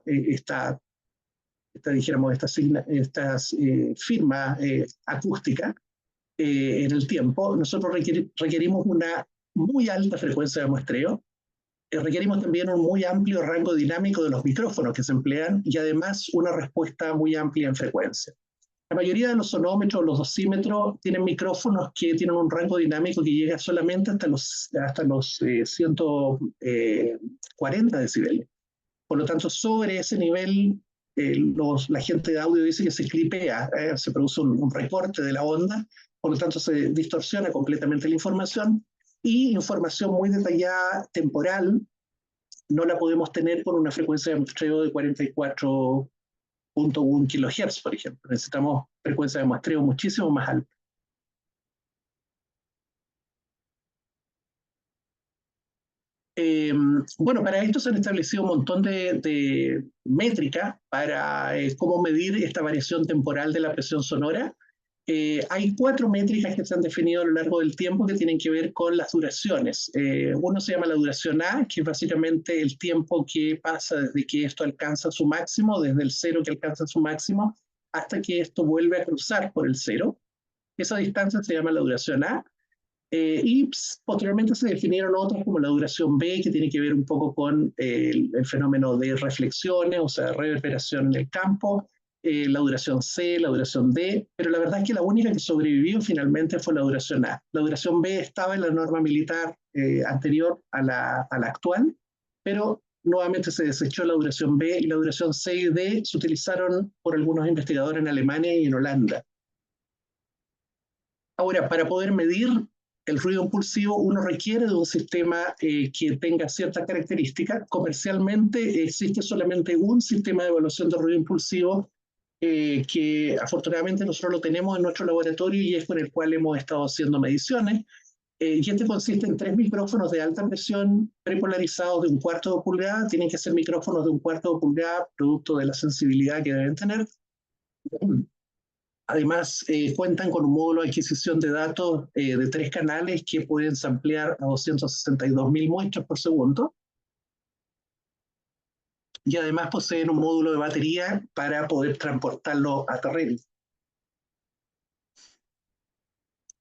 firma acústica en el tiempo. Nosotros requerimos una muy alta frecuencia de muestreo, requerimos también un muy amplio rango dinámico de los micrófonos que se emplean y además una respuesta muy amplia en frecuencia. La mayoría de los sonómetros, los dosímetros, tienen micrófonos que tienen un rango dinámico que llega solamente hasta los 140 decibeles. Por lo tanto, sobre ese nivel, la gente de audio dice que se clipea, se produce un recorte de la onda, por lo tanto se distorsiona completamente la información, y información muy detallada, temporal, no la podemos tener con una frecuencia de muestreo de 44.1 kHz, por ejemplo. Necesitamos frecuencia de muestreo muchísimo más alta. Bueno, para esto se han establecido un montón de métricas para cómo medir esta variación temporal de la presión sonora. Hay 4 métricas que se han definido a lo largo del tiempo que tienen que ver con las duraciones. Uno se llama la duración A, que es básicamente el tiempo que pasa desde que esto alcanza su máximo, desde el cero que alcanza su máximo, hasta que esto vuelve a cruzar por el cero. Esa distancia se llama la duración A. Y posteriormente se definieron otras como la duración B, que tiene que ver un poco con el fenómeno de reflexiones, o sea, reverberación en el campo, la duración C, la duración D, pero la verdad es que la única que sobrevivió finalmente fue la duración A. La duración B estaba en la norma militar anterior a la actual, pero nuevamente se desechó la duración B, y la duración C y D se utilizaron por algunos investigadores en Alemania y en Holanda. Ahora, para poder medir el ruido impulsivo, uno requiere de un sistema que tenga ciertas características. Comercialmente existe solamente un sistema de evaluación de ruido impulsivo que afortunadamente nosotros lo tenemos en nuestro laboratorio y es con el cual hemos estado haciendo mediciones. Y este consiste en 3 micrófonos de alta presión prepolarizados de 1/4 de pulgada. Tienen que ser micrófonos de 1/4 de pulgada, producto de la sensibilidad que deben tener. Además, cuentan con un módulo de adquisición de datos de 3 canales que pueden ampliar a 262.000 muestras por segundo. Y además poseen un módulo de batería para poder transportarlo a terreno.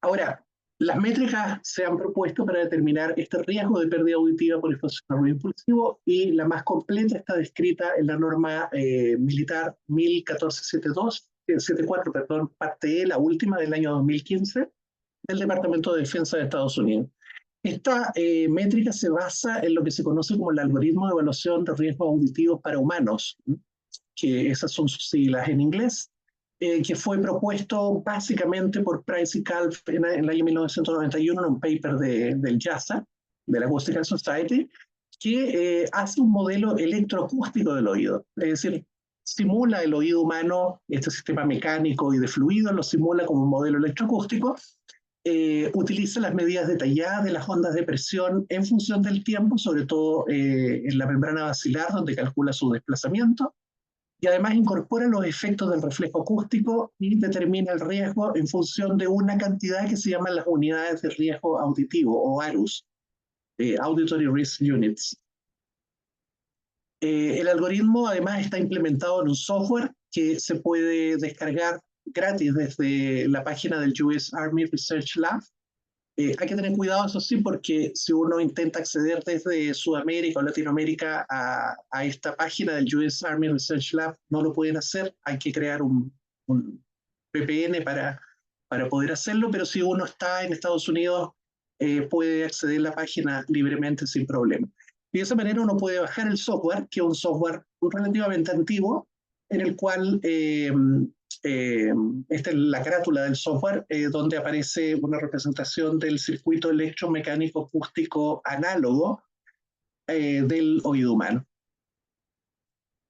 Ahora, las métricas se han propuesto para determinar este riesgo de pérdida auditiva por exposición a ruido impulsivo, y la más completa está descrita en la norma militar 1014-74, perdón, parte E, la última del año 2015, del Departamento de Defensa de Estados Unidos. Esta métrica se basa en lo que se conoce como el algoritmo de evaluación de riesgos auditivos para humanos, que esas son sus siglas en inglés, que fue propuesto básicamente por Price y Kalf en el año 1991 en un paper del JASA, de la Acoustical Society, que hace un modelo electroacústico del oído. Es decir, simula el oído humano, este sistema mecánico y de fluido, lo simula como un modelo electroacústico, utiliza las medidas detalladas de las ondas de presión en función del tiempo, sobre todo en la membrana basilar, donde calcula su desplazamiento, y además incorpora los efectos del reflejo acústico y determina el riesgo en función de una cantidad que se llaman las unidades de riesgo auditivo, o ARUS, Auditory Risk Units. El algoritmo además está implementado en un software que se puede descargar gratis desde la página del US Army Research Lab. Hay que tener cuidado, eso sí, porque si uno intenta acceder desde Sudamérica o Latinoamérica a esta página del US Army Research Lab, no lo pueden hacer. Hay que crear un VPN para poder hacerlo, pero si uno está en Estados Unidos, puede acceder a la página libremente sin problema. Y de esa manera uno puede bajar el software, que es un software relativamente antiguo, en el cual esta es la carátula del software, donde aparece una representación del circuito electromecánico acústico análogo del oído humano.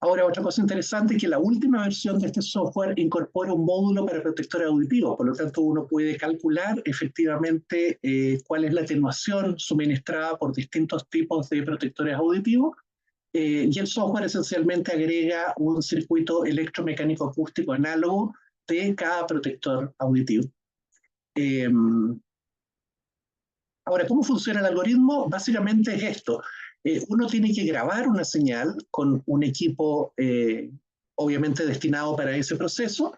Ahora, otra cosa interesante es que la última versión de este software incorpora un módulo para protectores auditivos, por lo tanto uno puede calcular efectivamente cuál es la atenuación suministrada por distintos tipos de protectores auditivos, y el software esencialmente agrega un circuito electromecánico acústico análogo de cada protector auditivo. Ahora, ¿cómo funciona el algoritmo? Básicamente es esto. Uno tiene que grabar una señal con un equipo obviamente destinado para ese proceso,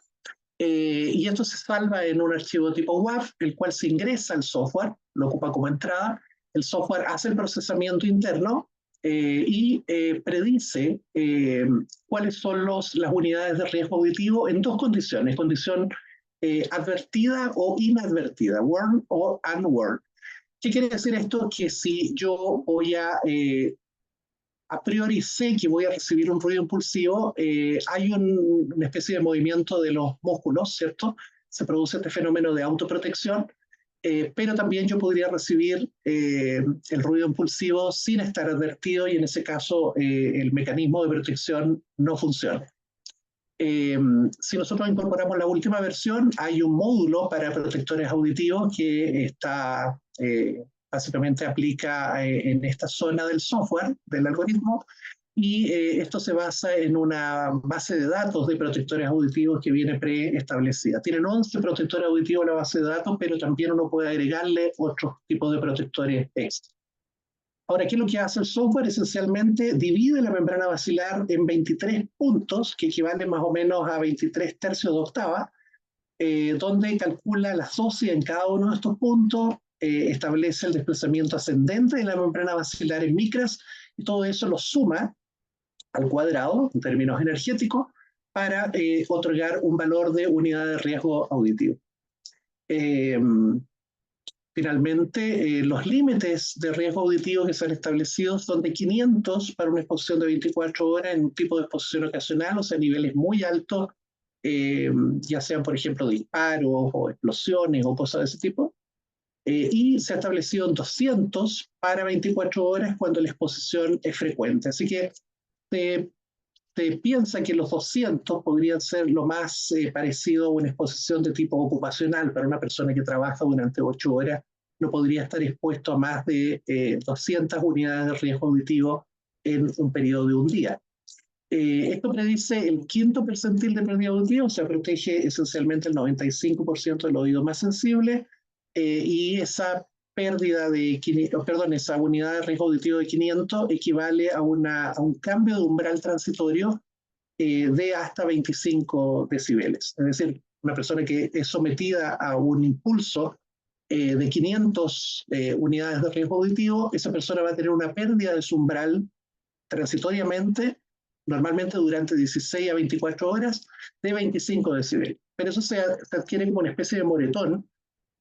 y esto se salva en un archivo tipo WAV, el cual se ingresa al software, lo ocupa como entrada, el software hace el procesamiento interno y predice cuáles son las unidades de riesgo auditivo en dos condiciones, condición advertida o inadvertida, warned o unwarned. ¿Qué quiere decir esto? Que si yo voy a priori sé que voy a recibir un ruido impulsivo, hay una especie de movimiento de los músculos, ¿cierto? Se produce este fenómeno de autoprotección, pero también yo podría recibir el ruido impulsivo sin estar advertido y en ese caso el mecanismo de protección no funciona. Si nosotros incorporamos la última versión, hay un módulo para protectores auditivos que está básicamente aplica en esta zona del software, del algoritmo, y esto se basa en una base de datos de protectores auditivos que viene preestablecida. Tienen 11 protectores auditivos en la base de datos, pero también uno puede agregarle otros tipos de protectores extra. Ahora, ¿qué es lo que hace el software? Esencialmente divide la membrana basilar en 23 puntos, que equivalen más o menos a 23 tercios de octava, donde calcula las dosis en cada uno de estos puntos, establece el desplazamiento ascendente de la membrana basilar en micras, y todo eso lo suma al cuadrado, en términos energéticos, para otorgar un valor de unidad de riesgo auditivo. Finalmente, los límites de riesgo auditivo que se han establecido son de 500 para una exposición de 24 horas en un tipo de exposición ocasional, o sea, niveles muy altos, ya sean, por ejemplo, disparos o explosiones o cosas de ese tipo. Y se ha establecido en 200 para 24 horas cuando la exposición es frecuente. Así que se piensa que los 200 podrían ser lo más parecido a una exposición de tipo ocupacional para una persona que trabaja durante 8 horas. No podría estar expuesto a más de 200 unidades de riesgo auditivo en un periodo de un día. Esto predice el quinto percentil de pérdida auditiva, o sea, protege esencialmente el 95% del oído más sensible, y esa pérdida de 500, perdón, esa unidad de riesgo auditivo de 500 equivale a un cambio de umbral transitorio de hasta 25 decibeles. Es decir, una persona que es sometida a un impulso de 500 unidades de riesgo auditivo, esa persona va a tener una pérdida de su umbral transitoriamente, normalmente durante 16 a 24 horas, de 25 decibeles. Pero eso se adquiere como una especie de moretón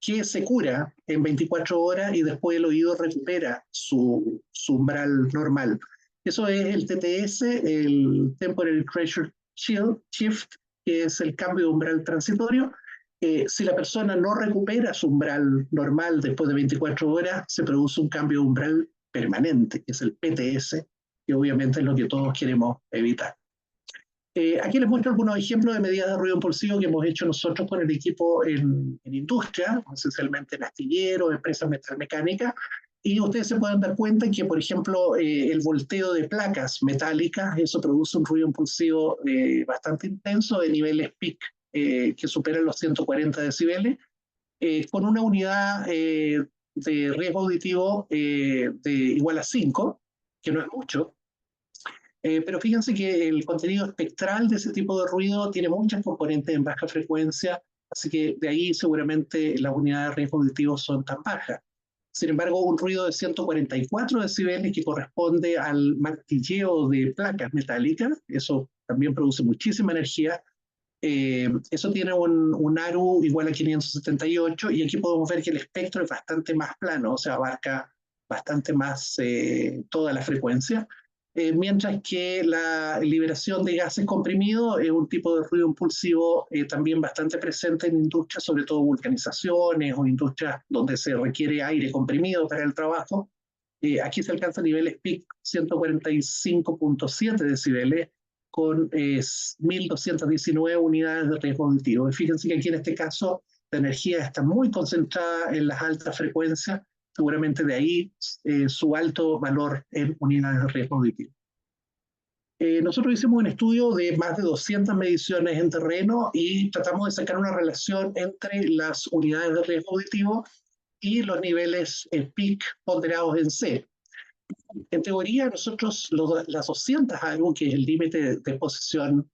que se cura en 24 horas y después el oído recupera su umbral normal. Eso es el TTS, el Temporary Pressure Shift, que es el cambio de umbral transitorio. Si la persona no recupera su umbral normal después de 24 horas, se produce un cambio de umbral permanente, que es el PTS, que obviamente es lo que todos queremos evitar. Aquí les muestro algunos ejemplos de medidas de ruido impulsivo que hemos hecho nosotros con el equipo en industria, esencialmente en astilleros, empresas metalmecánicas, y ustedes se pueden dar cuenta que, por ejemplo, el volteo de placas metálicas, eso produce un ruido impulsivo bastante intenso de niveles peak que superan los 140 decibeles, con una unidad de riesgo auditivo de igual a 5, que no es mucho, pero fíjense que el contenido espectral de ese tipo de ruido tiene muchas componentes en baja frecuencia, así que de ahí seguramente las unidades de riesgo auditivo son tan bajas. Sin embargo, un ruido de 144 decibeles que corresponde al martilleo de placas metálicas, eso también produce muchísima energía. Eso tiene un ARU igual a 578 y aquí podemos ver que el espectro es bastante más plano, o sea, abarca bastante más toda la frecuencia, mientras que la liberación de gases comprimidos es un tipo de ruido impulsivo también bastante presente en industrias, sobre todo vulcanizaciones o industrias donde se requiere aire comprimido para el trabajo. Aquí se alcanza niveles peak 145.7 decibeles con 1.219 unidades de riesgo auditivo. Y fíjense que aquí en este caso la energía está muy concentrada en las altas frecuencias, seguramente de ahí su alto valor en unidades de riesgo auditivo. Nosotros hicimos un estudio de más de 200 mediciones en terreno y tratamos de sacar una relación entre las unidades de riesgo auditivo y los niveles peak ponderados en C. En teoría, nosotros las 200 ARU, que es el límite de exposición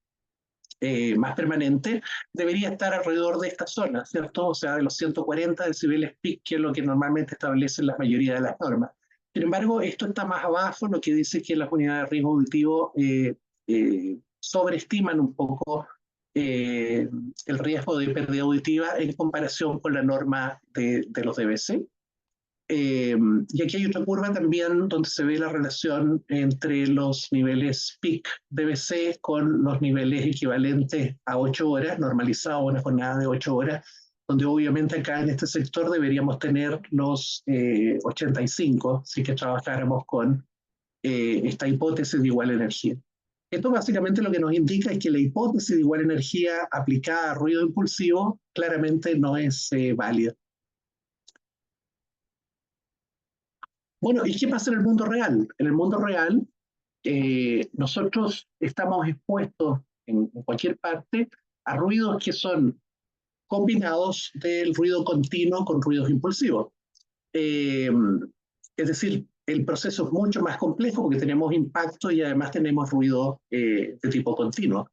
más permanente, debería estar alrededor de esta zona, ¿cierto? O sea, de los 140 decibeles peak, que es lo que normalmente establecen la mayoría de las normas. Sin embargo, esto está más abajo, lo que dice que las unidades de riesgo auditivo sobreestiman un poco el riesgo de pérdida auditiva en comparación con la norma de los DBC. Y aquí hay otra curva también donde se ve la relación entre los niveles peak DBC con los niveles equivalentes a 8 horas, normalizado una jornada de 8 horas, donde obviamente acá en este sector deberíamos tener los 85 si que trabajáramos con esta hipótesis de igual energía. Esto básicamente lo que nos indica es que la hipótesis de igual energía aplicada a ruido impulsivo claramente no es válida. Bueno, ¿y qué pasa en el mundo real? En el mundo real, nosotros estamos expuestos en cualquier parte a ruidos que son combinados del ruido continuo con ruidos impulsivos. Es decir, el proceso es mucho más complejo porque tenemos impacto y además tenemos ruido de tipo continuo.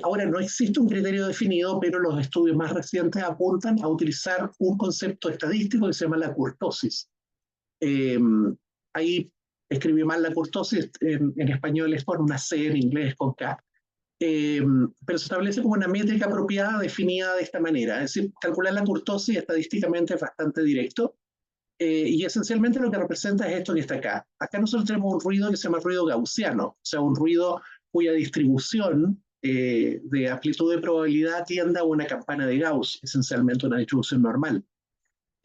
Ahora, no existe un criterio definido, pero los estudios más recientes apuntan a utilizar un concepto estadístico que se llama la kurtosis. Ahí escribí mal la kurtosis, en español es con una C, en inglés con K, pero se establece como una métrica apropiada definida de esta manera, es decir, calcular la kurtosis estadísticamente es bastante directo, y esencialmente lo que representa es esto que está acá. Acá nosotros tenemos un ruido que se llama ruido gaussiano, o sea, un ruido cuya distribución de amplitud de probabilidad tiende a una campana de Gauss, esencialmente una distribución normal.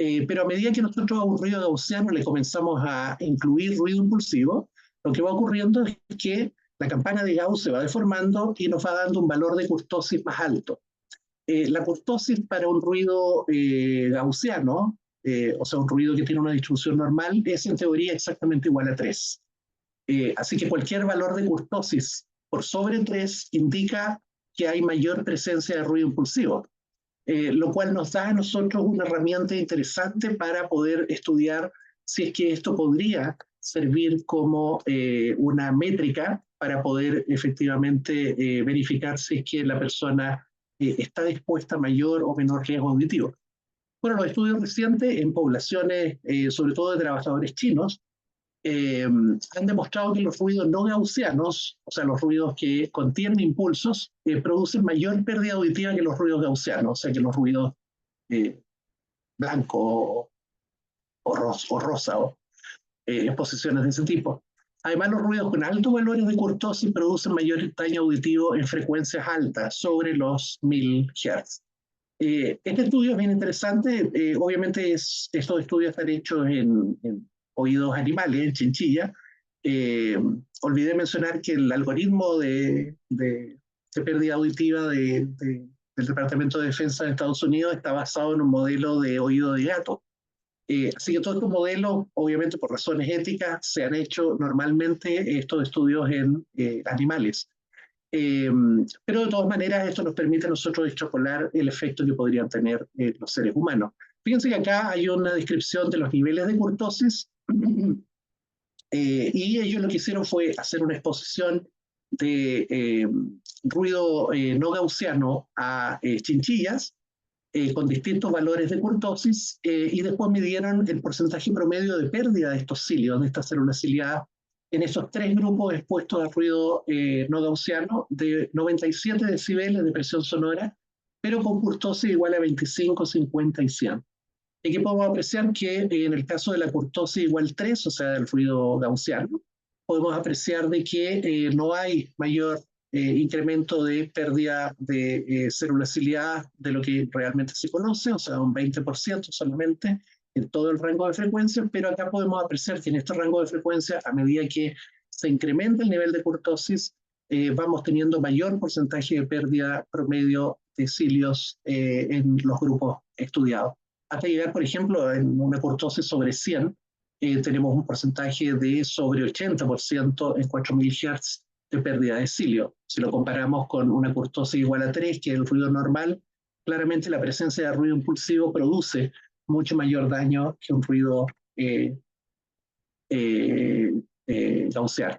Pero a medida que nosotros a un ruido gaussiano le comenzamos a incluir ruido impulsivo, lo que va ocurriendo es que la campana de Gauss se va deformando y nos va dando un valor de kurtosis más alto. La kurtosis para un ruido gaussiano, o sea, un ruido que tiene una distribución normal, es en teoría exactamente igual a 3. Así que cualquier valor de kurtosis por sobre 3 indica que hay mayor presencia de ruido impulsivo. Lo cual nos da a nosotros una herramienta interesante para poder estudiar si es que esto podría servir como una métrica para poder efectivamente verificar si es que la persona está dispuesta a mayor o menor riesgo auditivo. Bueno, los estudios recientes en poblaciones, sobre todo de trabajadores chinos, han demostrado que los ruidos no gaussianos, o sea, los ruidos que contienen impulsos, producen mayor pérdida auditiva que los ruidos gaussianos, o sea, que los ruidos blanco o rosa, o exposiciones de ese tipo. Además, los ruidos con altos valores de kurtosis producen mayor daño auditivo en frecuencias altas, sobre los 1000 Hz. Este estudio es bien interesante. Obviamente estos estudios están hechos en oídos animales, en chinchilla. Olvidé mencionar que el algoritmo de pérdida auditiva del Departamento de Defensa de Estados Unidos está basado en un modelo de oído de gato. Así que todos estos modelos, obviamente por razones éticas, se han hecho normalmente estos estudios en animales. Pero de todas maneras esto nos permite a nosotros extrapolar el efecto que podrían tener los seres humanos. Fíjense que acá hay una descripción de los niveles de kurtosis y ellos lo que hicieron fue hacer una exposición de ruido no gaussiano a chinchillas con distintos valores de kurtosis y después midieron el porcentaje promedio de pérdida de estos cilios, de estas células ciliadas, en esos tres grupos expuestos a ruido no gaussiano de 97 decibeles de presión sonora, pero con kurtosis igual a 25, 50 y 100. Y aquí podemos apreciar que en el caso de la kurtosis igual 3, o sea, del ruido gaussiano, podemos apreciar de que no hay mayor incremento de pérdida de células ciliadas de lo que realmente se conoce, o sea, un 20% solamente en todo el rango de frecuencia, pero acá podemos apreciar que en este rango de frecuencia, a medida que se incrementa el nivel de kurtosis, vamos teniendo mayor porcentaje de pérdida promedio de cilios en los grupos estudiados. Hasta llegar, por ejemplo, en una kurtosis sobre 100, tenemos un porcentaje de sobre 80% en 4000 Hz de pérdida de cilio. Si lo comparamos con una kurtosis igual a 3, que es el ruido normal, claramente la presencia de ruido impulsivo produce mucho mayor daño que un ruido gaussiano.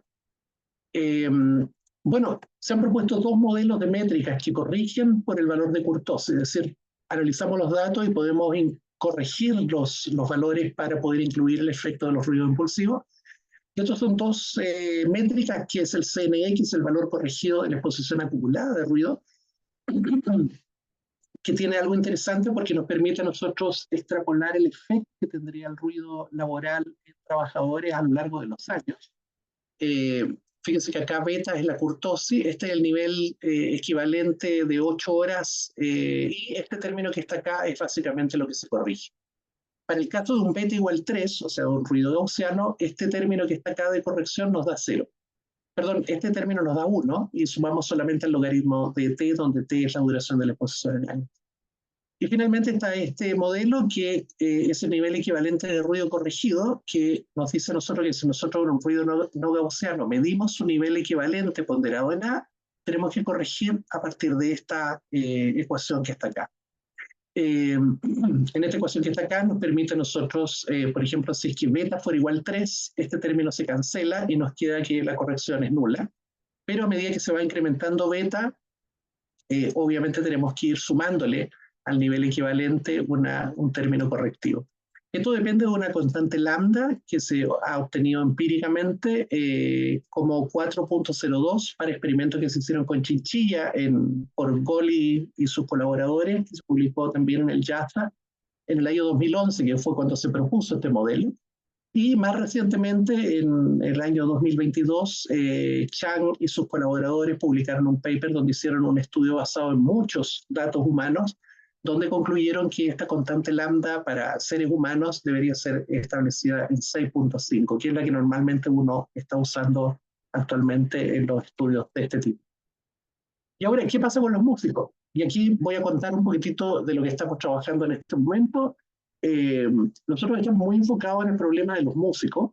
Bueno, se han propuesto dos modelos de métricas que corrigen por el valor de kurtosis, es decir, analizamos los datos y podemos corregir los valores para poder incluir el efecto de los ruidos impulsivos. Y estos son dos métricas, que es el CNX, el valor corregido de la exposición acumulada de ruido, que tiene algo interesante porque nos permite a nosotros extrapolar el efecto que tendría el ruido laboral en trabajadores a lo largo de los años. Fíjense que acá beta es la kurtosis, este es el nivel equivalente de 8 horas y este término que está acá es básicamente lo que se corrige. Para el caso de un beta igual 3, o sea, un ruido gaussiano, este término que está acá de corrección nos da 0. Perdón, este término nos da 1 y sumamos solamente el logaritmo de t, donde t es la duración de la exposición en años. Y finalmente está este modelo que es el nivel equivalente de ruido corregido, que nos dice a nosotros que si nosotros en un ruido no gaussiano medimos su nivel equivalente ponderado en A, tenemos que corregir a partir de esta ecuación que está acá. En esta ecuación que está acá nos permite a nosotros, por ejemplo, si es que beta fuera igual 3, este término se cancela y nos queda que la corrección es nula. Pero a medida que se va incrementando beta, obviamente tenemos que ir sumándole al nivel equivalente un término correctivo. Esto depende de una constante lambda que se ha obtenido empíricamente como 4.02 para experimentos que se hicieron con chinchilla por Goli y sus colaboradores, que se publicó también en el JASA en el año 2011, que fue cuando se propuso este modelo. Y más recientemente, en el año 2022, Chang y sus colaboradores publicaron un paper donde hicieron un estudio basado en muchos datos humanos, donde concluyeron que esta constante lambda para seres humanos debería ser establecida en 6.5, que es la que normalmente uno está usando actualmente en los estudios de este tipo. Y ahora, ¿qué pasa con los músicos? Y aquí voy a contar un poquitito de lo que estamos trabajando en este momento. Nosotros estamos muy enfocados en el problema de los músicos,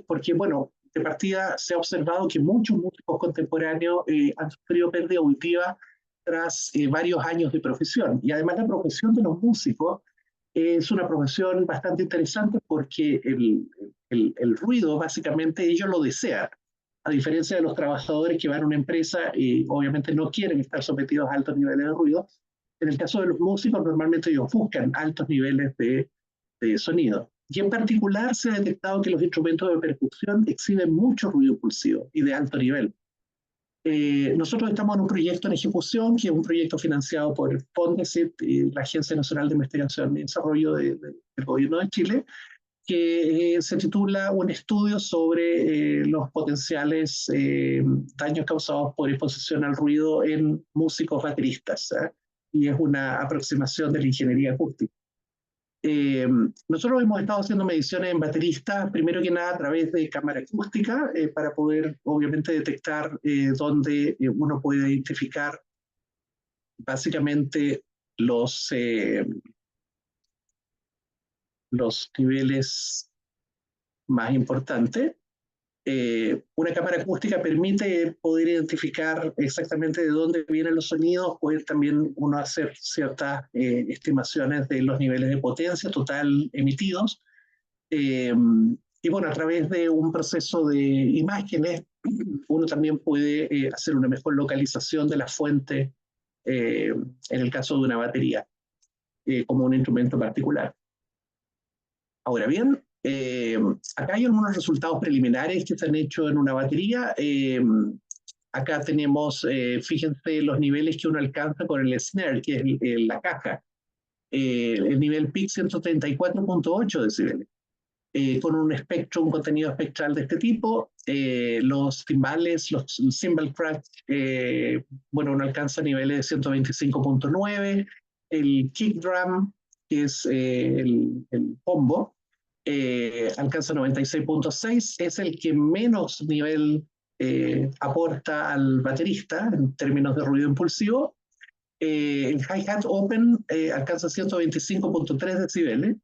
porque, bueno, de partida se ha observado que muchos músicos contemporáneos han sufrido pérdida auditiva tras varios años de profesión. Y además la profesión de los músicos es una profesión bastante interesante porque el ruido, básicamente, ellos lo desean. A diferencia de los trabajadores que van a una empresa y obviamente no quieren estar sometidos a altos niveles de ruido, en el caso de los músicos, normalmente ellos buscan altos niveles de sonido. Y en particular se ha detectado que los instrumentos de percusión exhiben mucho ruido impulsivo y de alto nivel. Nosotros estamos en un proyecto en ejecución, que es un proyecto financiado por Fondesit y la Agencia Nacional de Investigación y Desarrollo del Gobierno de Chile, que se titula Un estudio sobre los potenciales daños causados por exposición al ruido en músicos bateristas, y es una aproximación de la ingeniería acústica. Nosotros hemos estado haciendo mediciones en bateristas, primero que nada a través de cámara acústica, para poder obviamente detectar dónde uno puede identificar básicamente los niveles más importantes. Una cámara acústica permite poder identificar exactamente de dónde vienen los sonidos, poder también uno hacer ciertas estimaciones de los niveles de potencia total emitidos. Y bueno, a través de un proceso de imágenes, uno también puede hacer una mejor localización de la fuente en el caso de una batería, como un instrumento particular. Ahora bien, acá hay algunos resultados preliminares que se han hecho en una batería. Acá tenemos, fíjense, los niveles que uno alcanza con el snare, que es la caja. El nivel peak 134.8 decibeles. Con un espectro, un contenido espectral de este tipo. Los timbales, los cymbal crack, bueno, uno alcanza niveles de 125.9. El kick drum, que es el pombo, alcanza 96.6, es el que menos nivel aporta al baterista en términos de ruido impulsivo. El hi-hat open alcanza 125.3 decibeles.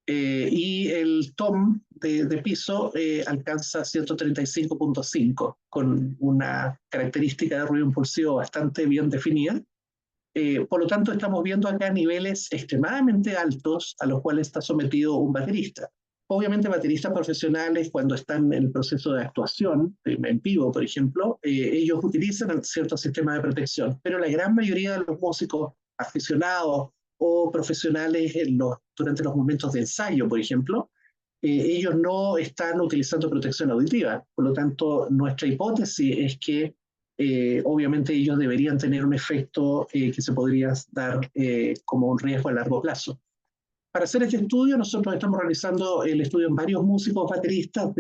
Y el tom de piso alcanza 135.5, con una característica de ruido impulsivo bastante bien definida. Por lo tanto, estamos viendo acá niveles extremadamente altos a los cuales está sometido un baterista. Obviamente, bateristas profesionales, cuando están en el proceso de actuación, en vivo, por ejemplo, ellos utilizan ciertos sistemas de protección, pero la gran mayoría de los músicos aficionados o profesionales durante los momentos de ensayo, por ejemplo, ellos no están utilizando protección auditiva. Por lo tanto, nuestra hipótesis es que obviamente ellos deberían tener un efecto que se podría dar como un riesgo a largo plazo. Para hacer este estudio, nosotros estamos realizando el estudio en varios músicos bateristas,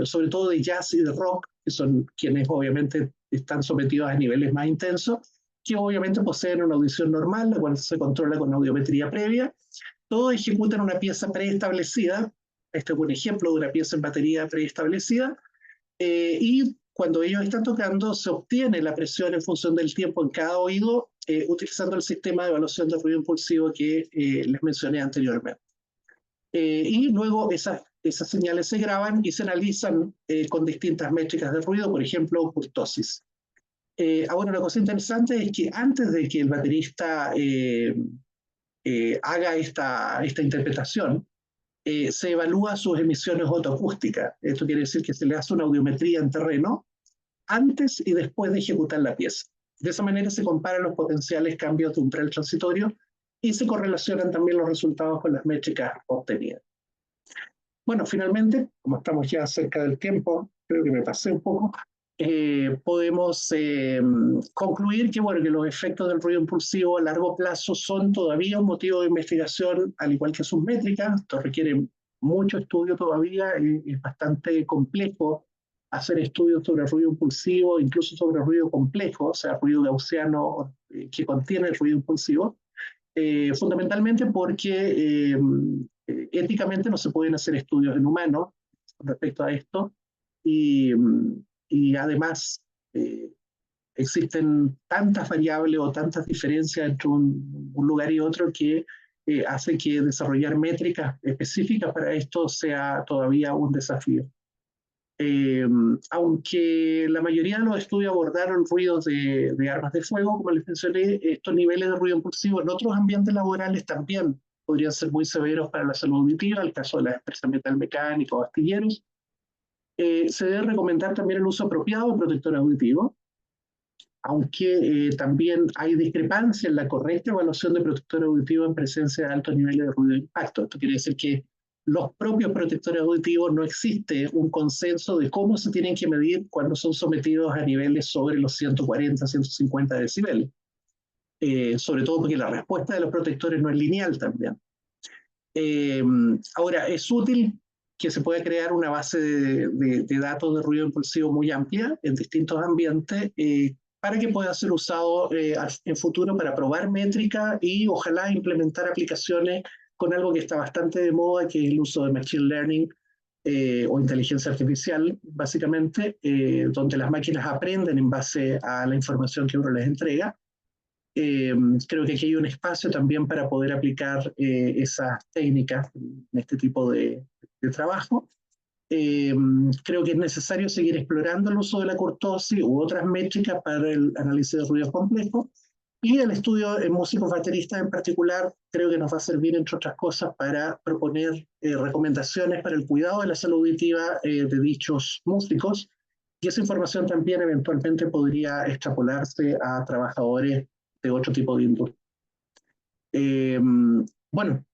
sobre todo de jazz y de rock, que son quienes obviamente están sometidos a niveles más intensos, que obviamente poseen una audición normal, la cual se controla con audiometría previa. Todos ejecutan una pieza preestablecida. Este es un ejemplo de una pieza en batería preestablecida. Y cuando ellos están tocando, se obtiene la presión en función del tiempo en cada oído, utilizando el sistema de evaluación de ruido impulsivo que les mencioné anteriormente. Y luego esas señales se graban y se analizan con distintas métricas de ruido, por ejemplo, kurtosis. Ahora, una cosa interesante es que antes de que el baterista haga esta interpretación, se evalúa sus emisiones otoacústicas. Esto quiere decir que se le hace una audiometría en terreno antes y después de ejecutar la pieza. De esa manera se comparan los potenciales cambios de umbral transitorio y se correlacionan también los resultados con las métricas obtenidas. Bueno, finalmente, como estamos ya cerca del tiempo, creo que me pasé un poco, podemos concluir que, bueno, que los efectos del ruido impulsivo a largo plazo son todavía un motivo de investigación, al igual que sus métricas. Esto requiere mucho estudio todavía, es bastante complejo hacer estudios sobre el ruido impulsivo, incluso sobre el ruido complejo, o sea, ruido gaussiano que contiene el ruido impulsivo, fundamentalmente porque éticamente no se pueden hacer estudios en humanos respecto a esto, y además existen tantas variables o tantas diferencias entre un lugar y otro que hace que desarrollar métricas específicas para esto sea todavía un desafío. Aunque la mayoría de los estudios abordaron ruidos de armas de fuego, como les mencioné, estos niveles de ruido impulsivo en otros ambientes laborales también podrían ser muy severos para la salud auditiva, el caso de las empresas metalmecánicas o astilleros. Se debe recomendar también el uso apropiado de protector auditivo, aunque también hay discrepancia en la correcta evaluación de protector auditivo en presencia de altos niveles de ruido de impacto. Esto quiere decir que los propios protectores auditivos no existe un consenso de cómo se tienen que medir cuando son sometidos a niveles sobre los 140, 150 decibeles. Sobre todo porque la respuesta de los protectores no es lineal también. Ahora, es útil que se pueda crear una base de datos de ruido impulsivo muy amplia en distintos ambientes para que pueda ser usado en futuro para probar métrica y ojalá implementar aplicaciones con algo que está bastante de moda, que es el uso de Machine Learning o inteligencia artificial, básicamente, donde las máquinas aprenden en base a la información que uno les entrega. Creo que aquí hay un espacio también para poder aplicar esas técnicas en este tipo de trabajo. Creo que es necesario seguir explorando el uso de la cortosis u otras métricas para el análisis de ruidos complejos. Y el estudio en músicos bateristas en particular creo que nos va a servir, entre otras cosas, para proponer recomendaciones para el cuidado de la salud auditiva de dichos músicos. Y esa información también eventualmente podría extrapolarse a trabajadores de otro tipo de industria. Bueno,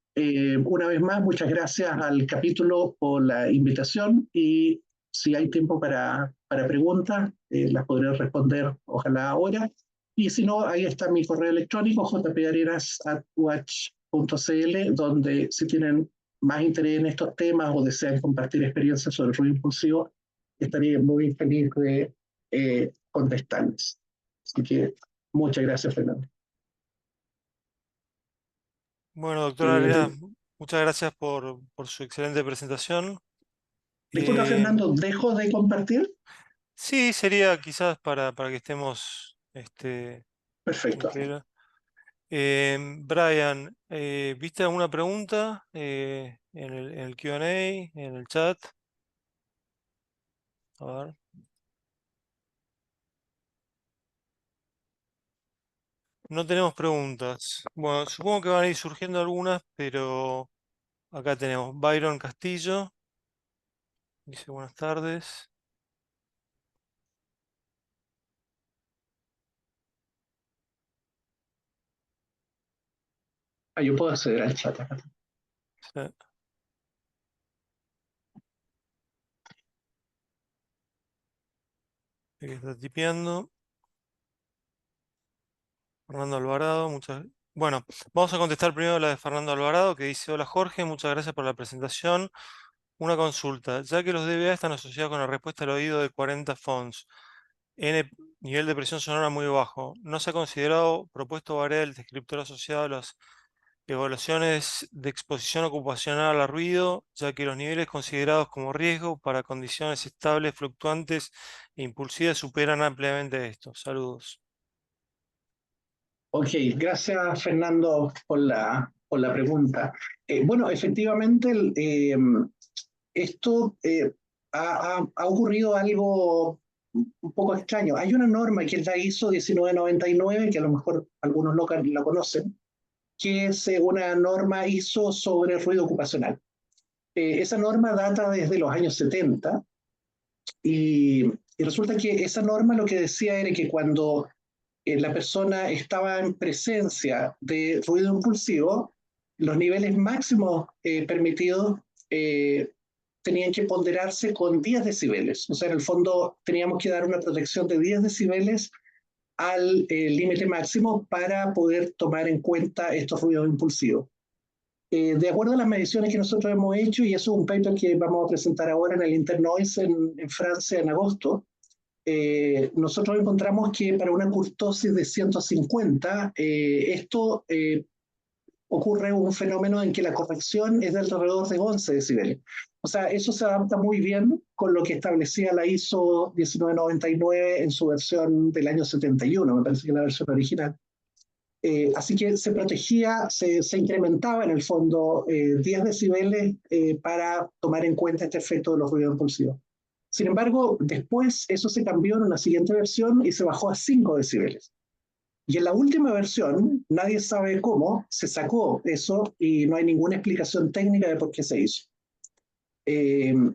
una vez más, muchas gracias al capítulo por la invitación y si hay tiempo para preguntas, las podré responder ojalá ahora. Y si no, ahí está mi correo electrónico, jparenas@watch.cl, donde si tienen más interés en estos temas o desean compartir experiencias sobre el ruido impulsivo, estaría muy feliz de contestarles. Así que muchas gracias, Fernando.
Bueno, doctora Arenas, muchas gracias por su excelente presentación.
Disculpa, Fernando, ¿dejo de compartir?
Sí, sería quizás para que estemos
Perfecto.
tranquilos. Brian, ¿viste alguna pregunta en el Q&A, en el chat? A ver. No tenemos preguntas. Bueno, supongo que van a ir surgiendo algunas, pero acá tenemos Byron Castillo. Dice buenas tardes.
Yo puedo acceder al chat acá.
Sí. El que está tipeando. Fernando Alvarado, Bueno, vamos a contestar primero la de Fernando Alvarado, que dice: Hola Jorge, muchas gracias por la presentación. Una consulta, ya que los DBA están asociados con la respuesta al oído de 40 Fons, N nivel de presión sonora muy bajo, ¿no se ha considerado propuesto variar el descriptor asociado a las evaluaciones de exposición ocupacional al ruido, ya que los niveles considerados como riesgo para condiciones estables, fluctuantes e impulsivas superan ampliamente esto? Saludos.
Ok, gracias Fernando por la pregunta. Bueno, efectivamente, esto ha ocurrido algo un poco extraño. Hay una norma que es la ISO 1999, que a lo mejor algunos la conocen, que es una norma ISO sobre ruido ocupacional. Esa norma data desde los años 70 y resulta que esa norma lo que decía era que cuando la persona estaba en presencia de ruido impulsivo, los niveles máximos permitidos tenían que ponderarse con 10 decibeles. O sea, en el fondo teníamos que dar una protección de 10 decibeles al límite máximo para poder tomar en cuenta estos ruidos impulsivos. De acuerdo a las mediciones que nosotros hemos hecho, y eso es un paper que vamos a presentar ahora en el Internoise en Francia en agosto, nosotros encontramos que para una curtosis de 150, esto ocurre un fenómeno en que la corrección es de alrededor de 11 decibeles. O sea, eso se adapta muy bien con lo que establecía la ISO 1999 en su versión del año 71, me parece que es la versión original. Así que se protegía, se incrementaba en el fondo 10 decibeles para tomar en cuenta este efecto de los ruidos impulsivos. Sin embargo, después eso se cambió en una siguiente versión y se bajó a 5 decibeles. Y en la última versión, nadie sabe cómo, se sacó eso y no hay ninguna explicación técnica de por qué se hizo.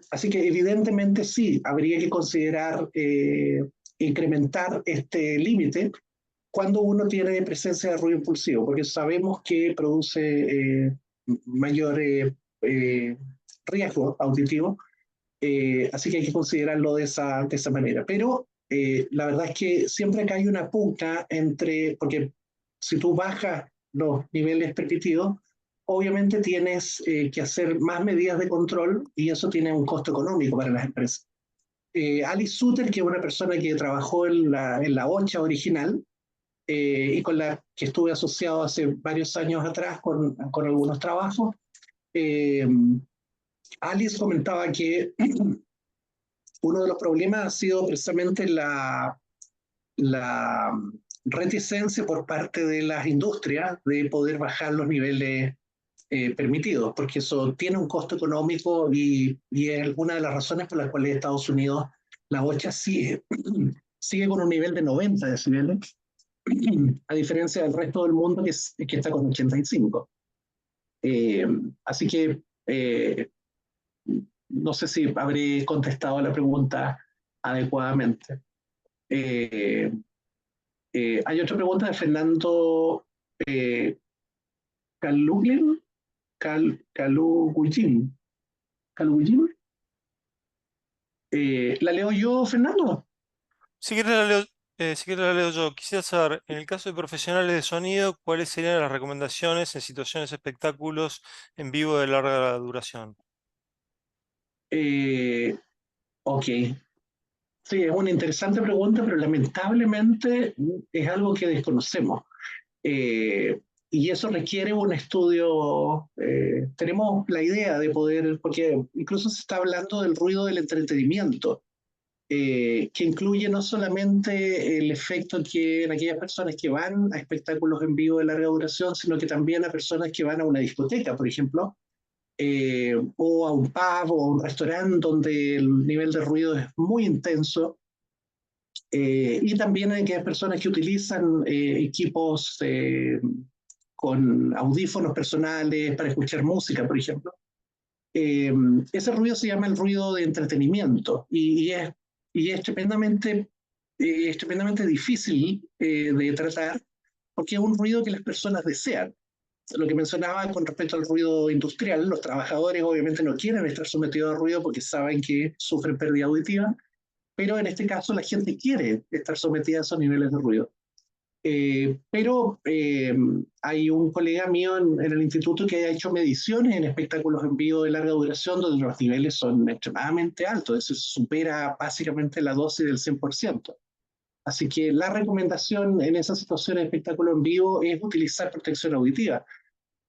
Así que evidentemente sí, habría que considerar incrementar este límite cuando uno tiene presencia de ruido impulsivo, porque sabemos que produce mayor riesgo auditivo, así que hay que considerarlo de esa manera. Pero la verdad es que siempre acá hay una punta porque si tú bajas los niveles permitidos, obviamente tienes que hacer más medidas de control y eso tiene un costo económico para las empresas. Alice Suter, que es una persona que trabajó en la OCHA original y con la que estuve asociado hace varios años atrás con algunos trabajos, eh, Alice comentaba que uno de los problemas ha sido precisamente la reticencia por parte de las industrias de poder bajar los niveles permitidos, porque eso tiene un costo económico y es una de las razones por las cuales Estados Unidos, la OCHA sigue con un nivel de 90 decibeles, a diferencia del resto del mundo que está con 85. Así que no sé si habré contestado a la pregunta adecuadamente. Hay otra pregunta de Fernando Calugin. Calugin. ¿La leo yo, Fernando?
Si quieres la leo, si quieres la leo yo. Quisiera saber, en el caso de profesionales de sonido, ¿cuáles serían las recomendaciones en situaciones de espectáculos en vivo de larga duración?
Ok. Sí, es una interesante pregunta, pero lamentablemente es algo que desconocemos. Eh, y eso requiere un estudio. Tenemos la idea de poder, porque incluso se está hablando del ruido del entretenimiento, que incluye no solamente el efecto que en aquellas personas que van a espectáculos en vivo de larga duración, sino que también a personas que van a una discoteca, por ejemplo, o a un pub o a un restaurante donde el nivel de ruido es muy intenso. Y también hay aquellas personas que utilizan equipos con audífonos personales para escuchar música, por ejemplo. Eh, Ese ruido se llama el ruido de entretenimiento y es tremendamente difícil de tratar porque es un ruido que las personas desean. Lo que mencionaba con respecto al ruido industrial, los trabajadores obviamente no quieren estar sometidos a ruido porque saben que sufren pérdida auditiva, pero en este caso la gente quiere estar sometida a esos niveles de ruido. Pero hay un colega mío en el instituto que ha hecho mediciones en espectáculos en vivo de larga duración donde los niveles son extremadamente altos, eso supera básicamente la dosis del 100%. Así que la recomendación en esa situación de espectáculo en vivo es utilizar protección auditiva.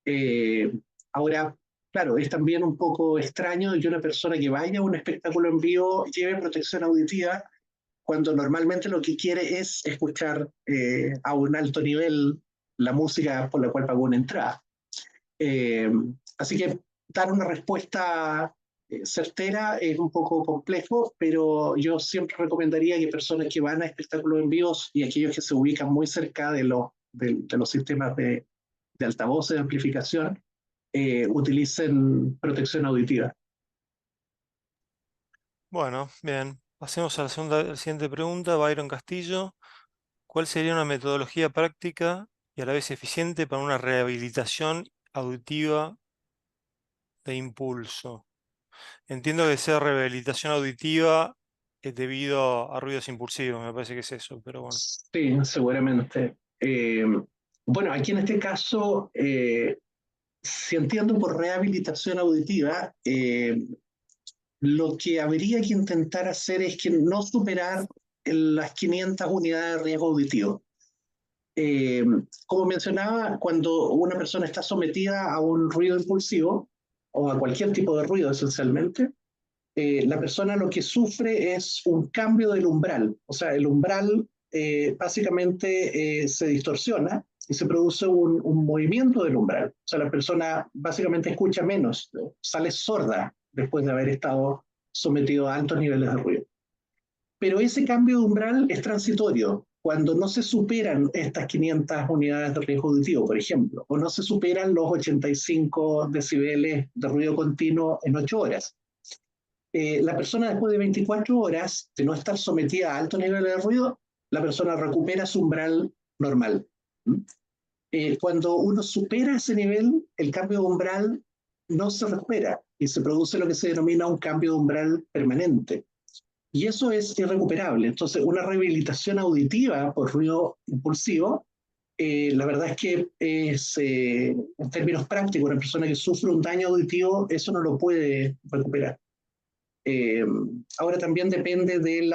Eh, Ahora, claro, es también un poco extraño que una persona que vaya a un espectáculo en vivo lleve protección auditiva cuando normalmente lo que quiere es escuchar a un alto nivel la música por la cual pagó una entrada. Eh, Así que dar una respuesta certera es un poco complejo, pero yo siempre recomendaría que personas que van a espectáculos en vivos y aquellos que se ubican muy cerca de los sistemas de altavoces de amplificación utilicen protección auditiva.
Bueno, bien. Pasemos a la siguiente pregunta. Byron Castillo. ¿Cuál sería una metodología práctica y a la vez eficiente para una rehabilitación auditiva de impulso? Entiendo que sea rehabilitación auditiva debido a ruidos impulsivos, me parece que es eso, pero bueno.
Sí, seguramente. Bueno, aquí en este caso, si entiendo por rehabilitación auditiva, lo que habría que intentar hacer es que no superar las 500 unidades de riesgo auditivo. Eh, Como mencionaba, cuando una persona está sometida a un ruido impulsivo o a cualquier tipo de ruido esencialmente, la persona lo que sufre es un cambio del umbral. O sea, el umbral básicamente se distorsiona y se produce un movimiento del umbral. O sea, la persona básicamente escucha menos, sale sorda después de haber estado sometido a altos niveles de ruido. Pero ese cambio de umbral es transitorio. Cuando no se superan estas 500 unidades de riesgo auditivo, por ejemplo, o no se superan los 85 decibeles de ruido continuo en 8 horas. La persona después de 24 horas de no estar sometida a altos niveles de ruido, la persona recupera su umbral normal. Cuando uno supera ese nivel, el cambio de umbral no se recupera. y se produce lo que se denomina un cambio de umbral permanente. Y eso es irrecuperable. Entonces, una rehabilitación auditiva por ruido impulsivo, la verdad es que en términos prácticos, una persona que sufre un daño auditivo, eso no lo puede recuperar. Eh, Ahora también depende de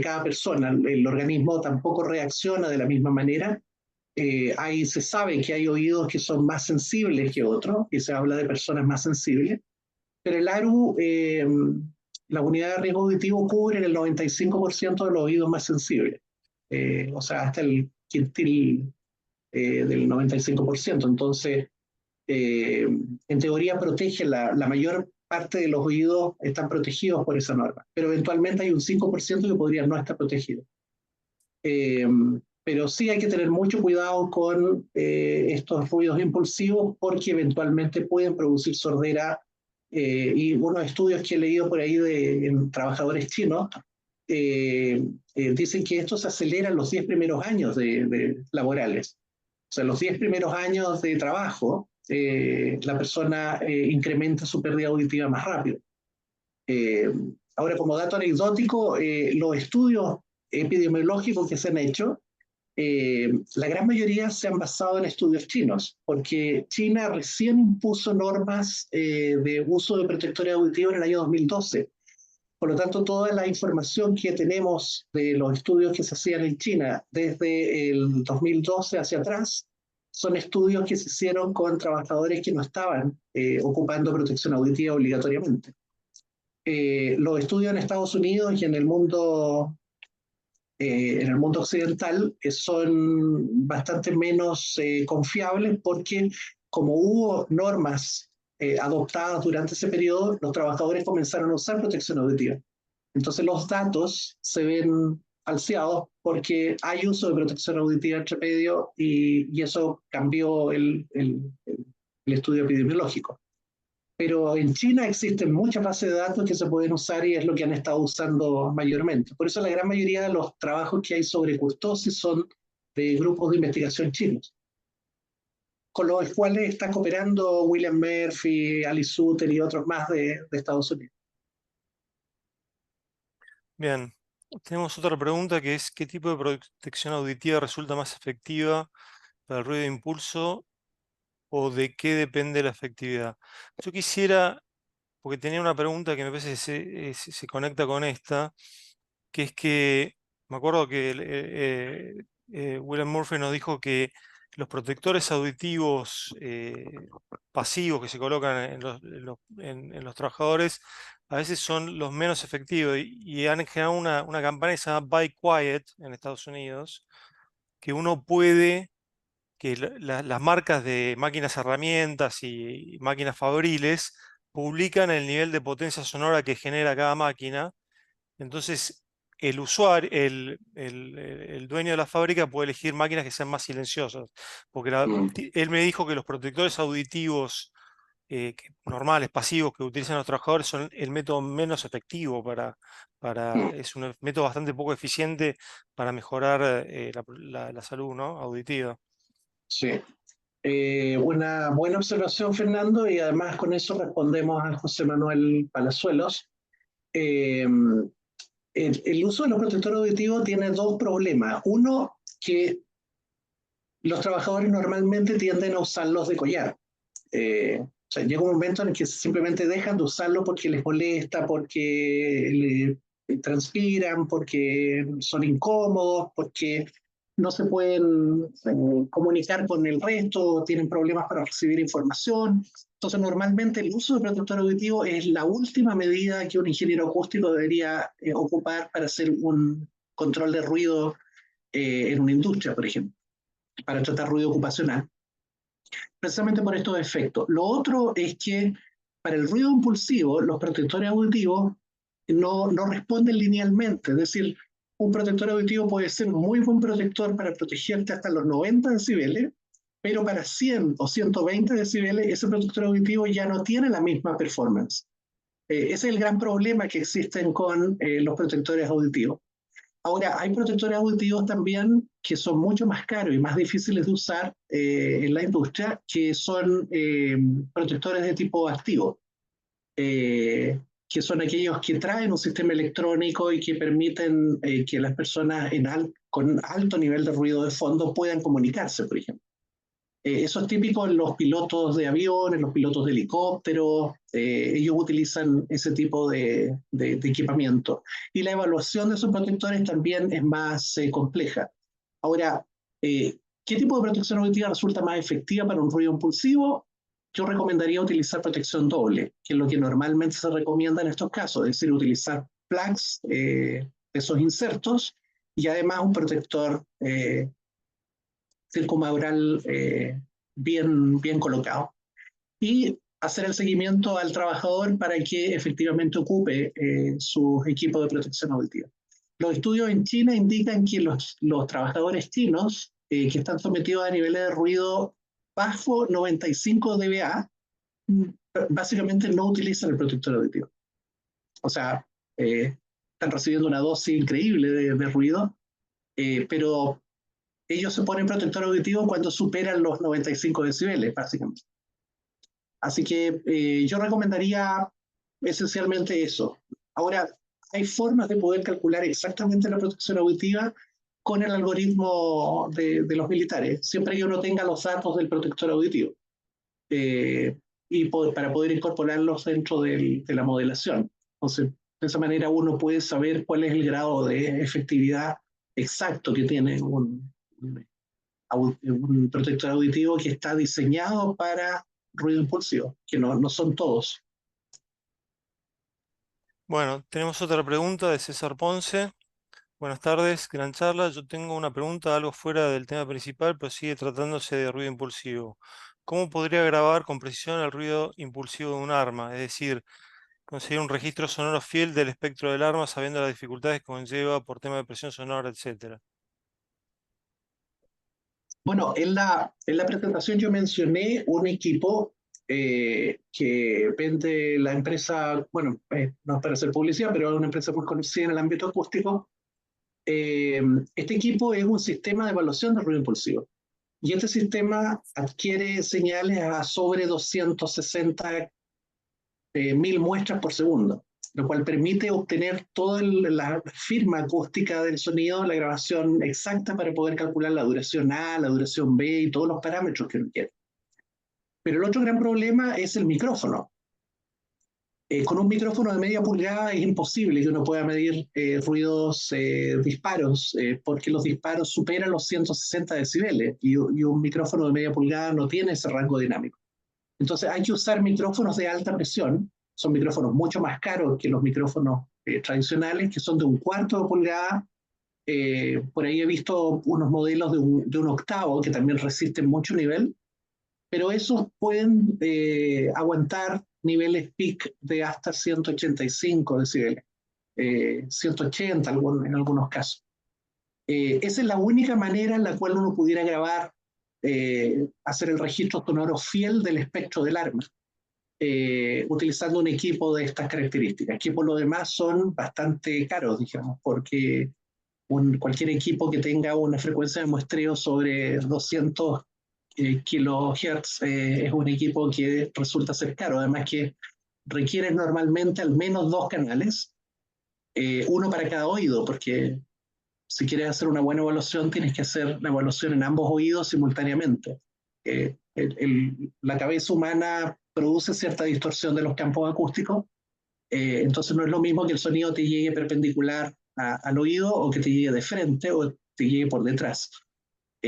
cada persona. El organismo tampoco reacciona de la misma manera. Se sabe que hay oídos que son más sensibles que otros, y se habla de personas más sensibles, pero el ARU, la unidad de riesgo auditivo, cubre el 95% de los oídos más sensibles, o sea, hasta el quintil del 95%. Entonces, en teoría protege la mayor parte de los oídos, están protegidos por esa norma, pero eventualmente hay un 5% que podría no estar protegido. Eh, pero sí hay que tener mucho cuidado con estos ruidos impulsivos porque eventualmente pueden producir sordera. Y unos estudios que he leído por ahí en trabajadores chinos dicen que esto se acelera en los 10 primeros años de laborales. O sea, los 10 primeros años de trabajo, la persona incrementa su pérdida auditiva más rápido. Eh, Ahora, como dato anecdótico, los estudios epidemiológicos que se han hecho, la gran mayoría se han basado en estudios chinos, porque China recién impuso normas de uso de protectores auditivos en el año 2012. Por lo tanto, toda la información que tenemos de los estudios que se hacían en China desde el 2012 hacia atrás son estudios que se hicieron con trabajadores que no estaban ocupando protección auditiva obligatoriamente. Los estudios en Estados Unidos y en el mundo occidental son bastante menos confiables porque como hubo normas adoptadas durante ese periodo, los trabajadores comenzaron a usar protección auditiva. Entonces los datos se ven falseados porque hay uso de protección auditiva entre medio y eso cambió el estudio epidemiológico. Pero en China existen muchas bases de datos que se pueden usar y es lo que han estado usando mayormente. Por eso la gran mayoría de los trabajos que hay sobre curtosis son de grupos de investigación chinos, con los cuales está cooperando William Murphy, Alice Suter y otros más de Estados Unidos.
Bien, tenemos otra pregunta que es: ¿qué tipo de protección auditiva resulta más efectiva para el ruido de impulso o de qué depende la efectividad? Yo quisiera, porque tenía una pregunta que me parece que se conecta con esta, que es que me acuerdo que William Murphy nos dijo que los protectores auditivos pasivos que se colocan en los trabajadores a veces son los menos efectivos y han generado una campaña que se llama Buy Quiet en Estados Unidos, que uno puede, que las marcas de máquinas herramientas y máquinas fabriles publican el nivel de potencia sonora que genera cada máquina. Entonces, el usuario, el dueño de la fábrica puede elegir máquinas que sean más silenciosas, porque él me dijo que los protectores auditivos normales, pasivos, que utilizan los trabajadores son el método menos efectivo es un método bastante poco eficiente para mejorar la salud, ¿no?, auditiva.
Sí. Una buena observación, Fernando, y además con eso respondemos a José Manuel Palazuelos. Eh, el uso de los protectores auditivos tiene dos problemas. Uno, que los trabajadores normalmente tienden a usarlos de collar. O sea, llega un momento en el que simplemente dejan de usarlo porque les molesta, porque transpiran, porque son incómodos, porque no se pueden comunicar con el resto, tienen problemas para recibir información. Entonces, normalmente el uso de protector auditivo es la última medida que un ingeniero acústico debería ocupar para hacer un control de ruido en una industria, por ejemplo, para tratar ruido ocupacional, precisamente por estos efectos. Lo otro es que para el ruido impulsivo, los protectores auditivos no responden linealmente, es decir, un protector auditivo puede ser un muy buen protector para protegerte hasta los 90 decibeles, pero para 100 o 120 decibeles ese protector auditivo ya no tiene la misma performance. Ese es el gran problema que existen con los protectores auditivos. Ahora, hay protectores auditivos también que son mucho más caros y más difíciles de usar en la industria, que son protectores de tipo activo, que son aquellos que traen un sistema electrónico y que permiten que las personas con alto nivel de ruido de fondo puedan comunicarse, por ejemplo. Eso es típico en los pilotos de avión, en los pilotos de helicópteros. Ellos utilizan ese tipo de equipamiento. Y la evaluación de esos protectores también es más compleja. Ahora, ¿qué tipo de protección auditiva resulta más efectiva para un ruido impulsivo? Yo recomendaría utilizar protección doble, que es lo que normalmente se recomienda en estos casos, es decir, utilizar plugs, esos insertos, y además un protector circunmaural bien colocado. Y hacer el seguimiento al trabajador para que efectivamente ocupe su equipo de protección auditiva. Los estudios en China indican que los trabajadores chinos que están sometidos a niveles de ruido bajo 95 dBA, básicamente no utilizan el protector auditivo. O sea, están recibiendo una dosis increíble de ruido, pero ellos se ponen protector auditivo cuando superan los 95 decibeles, básicamente. Así que yo recomendaría esencialmente eso. Ahora, hay formas de poder calcular exactamente la protección auditiva con el algoritmo de los militares, siempre que uno tenga los datos del protector auditivo, para poder incorporarlos dentro de la modelación. Entonces, de esa manera uno puede saber cuál es el grado de efectividad exacto que tiene un protector auditivo que está diseñado para ruido impulsivo, que no son todos.
Bueno, tenemos otra pregunta de César Ponce. Buenas tardes, gran charla. Yo tengo una pregunta algo fuera del tema principal, pero sigue tratándose de ruido impulsivo. ¿Cómo podría grabar con precisión el ruido impulsivo de un arma? Es decir, conseguir un registro sonoro fiel del espectro del arma sabiendo las dificultades que conlleva por tema de presión sonora, etcétera.
Bueno, en la presentación yo mencioné un equipo que vende la empresa, bueno, no es para hacer publicidad, pero es una empresa muy conocida en el ámbito acústico. Este equipo es un sistema de evaluación de ruido impulsivo. Y este sistema adquiere señales a sobre 260 mil muestras por segundo, lo cual permite obtener toda la firma acústica del sonido, la grabación exacta para poder calcular la duración A, la duración B y todos los parámetros que uno quiere. Pero el otro gran problema es el micrófono. Con un micrófono de media pulgada es imposible que uno pueda medir ruidos disparos, porque los disparos superan los 160 decibeles y un micrófono de media pulgada no tiene ese rango dinámico. Entonces hay que usar micrófonos de alta presión, son micrófonos mucho más caros que los micrófonos tradicionales, que son de 1/4 de pulgada. Por ahí he visto unos modelos de un octavo que también resisten mucho nivel, pero esos pueden aguantar niveles peak de hasta 185 decibeles, 180 en algunos casos. Esa es la única manera en la cual uno pudiera grabar, hacer el registro sonoro fiel del espectro del arma, utilizando un equipo de estas características, que por lo demás son bastante caros, digamos, porque cualquier equipo que tenga una frecuencia de muestreo sobre 200 kilohertz es un equipo que resulta ser caro, además que requiere normalmente al menos 2 canales, uno para cada oído, porque si quieres hacer una buena evaluación tienes que hacer la evaluación en ambos oídos simultáneamente. La cabeza humana produce cierta distorsión de los campos acústicos, entonces no es lo mismo que el sonido te llegue perpendicular al oído o que te llegue de frente o te llegue por detrás.